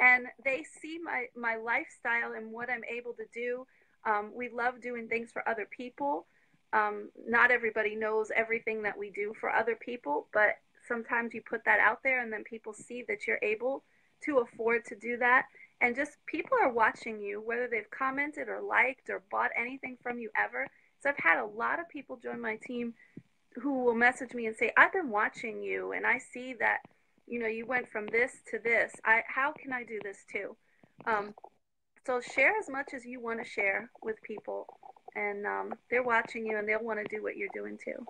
and they see my lifestyle and what I'm able to do. We love doing things for other people. Not everybody knows everything that we do for other people, but sometimes you put that out there and then people see that you're able to afford to do that. And just people are watching you, whether they've commented or liked or bought anything from you ever. So I've had a lot of people join my team who will message me and say, I've been watching you and I see that, you know, you went from this to this. How can I do this too? So share as much as you want to share with people, and they're watching you and they'll want to do what you're doing too.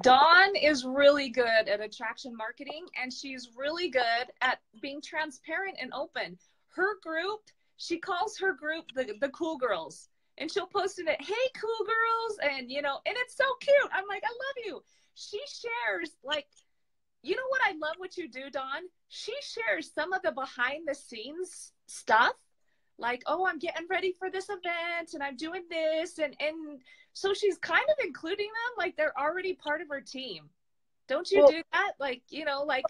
Dawn is really good at attraction marketing, and she's really good at being transparent and open. Her group, she calls her group the cool girls, and she'll post in it, hey, cool girls, and, you know, and it's so cute. I'm like, I love you. She shares, like, you know what I love what you do, Dawn? She shares some of the behind the scenes stuff, like, oh, I'm getting ready for this event and I'm doing this. And so she's kind of including them like they're already part of her team. Don't you do that? Like, you know, like,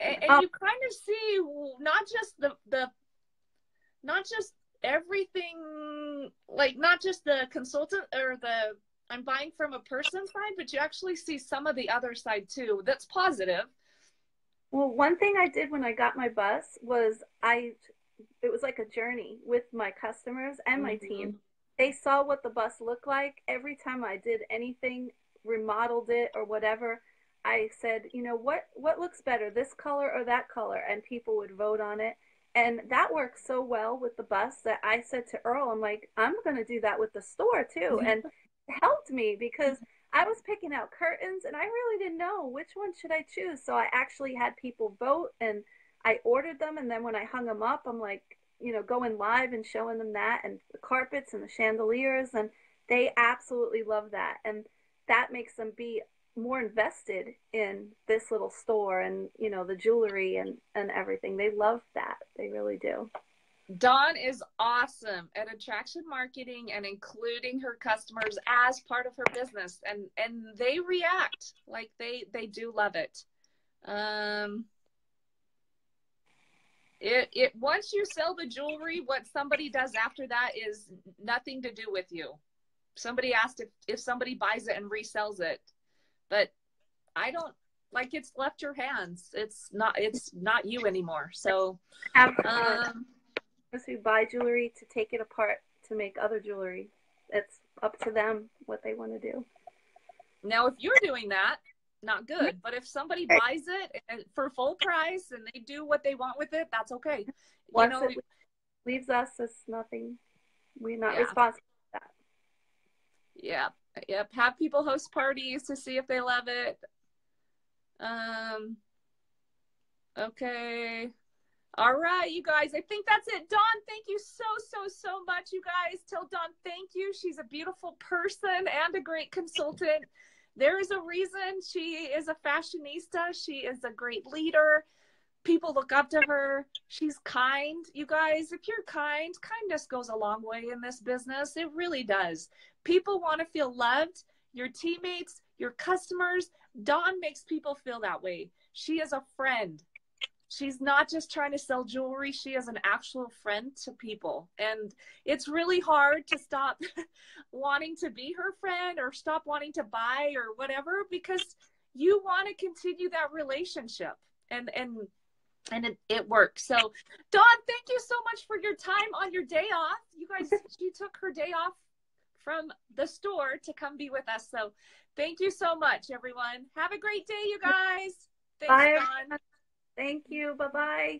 and you kind of see not just not just everything, like not just the consultant or the I'm buying from a person side, but you actually see some of the other side too. That's positive. Well, one thing I did when I got my bus was it was like a journey with my customers and my team. They saw what the bus looked like. Every time I did anything, remodeled it or whatever, I said, you know, what looks better, this color or that color? And people would vote on it. And that worked so well with the bus that I said to Earl, I'm like, I'm going to do that with the store too. And it helped me because I was picking out curtains and I really didn't know which one should I choose. So I actually had people vote and I ordered them. And then when I hung them up, I'm like, you know, going live and showing them that and the carpets and the chandeliers. And they absolutely love that. And that makes them be more invested in this little store and, you know, the jewelry and everything. They love that. They really do. Dawn is awesome at attraction marketing and including her customers as part of her business, and they react like they do love it. It once you sell the jewelry, what somebody does after that is nothing to do with you. Somebody asked if somebody buys it and resells it, but I don't, like, it's left your hands. It's not you anymore. So those who buy jewelry to take it apart to make other jewelry. It's up to them what they want to do. Now, if you're doing that, not good. But if somebody buys it for full price and they do what they want with it, that's okay. Once it leaves us, it's nothing. We're not responsible for that. Yeah. Yep. Have people host parties to see if they love it. Okay. All right, you guys, I think that's it. Dawn, thank you so much, you guys. Tell Dawn thank you. She's a beautiful person and a great consultant. There is a reason she is a fashionista. She is a great leader. People look up to her. She's kind. You guys, if you're kind, kindness goes a long way in this business. It really does. People want to feel loved. Your teammates, your customers. Dawn makes people feel that way. She is a friend. She's not just trying to sell jewelry. She is an actual friend to people. And it's really hard to stop wanting to be her friend or stop wanting to buy or whatever, because you want to continue that relationship. And it works. So Dawn, thank you so much for your time on your day off. You guys, she took her day off from the store to come be with us. So thank you so much, everyone. Have a great day, you guys. Thanks, Bye, Dawn. Thank you. Bye-bye.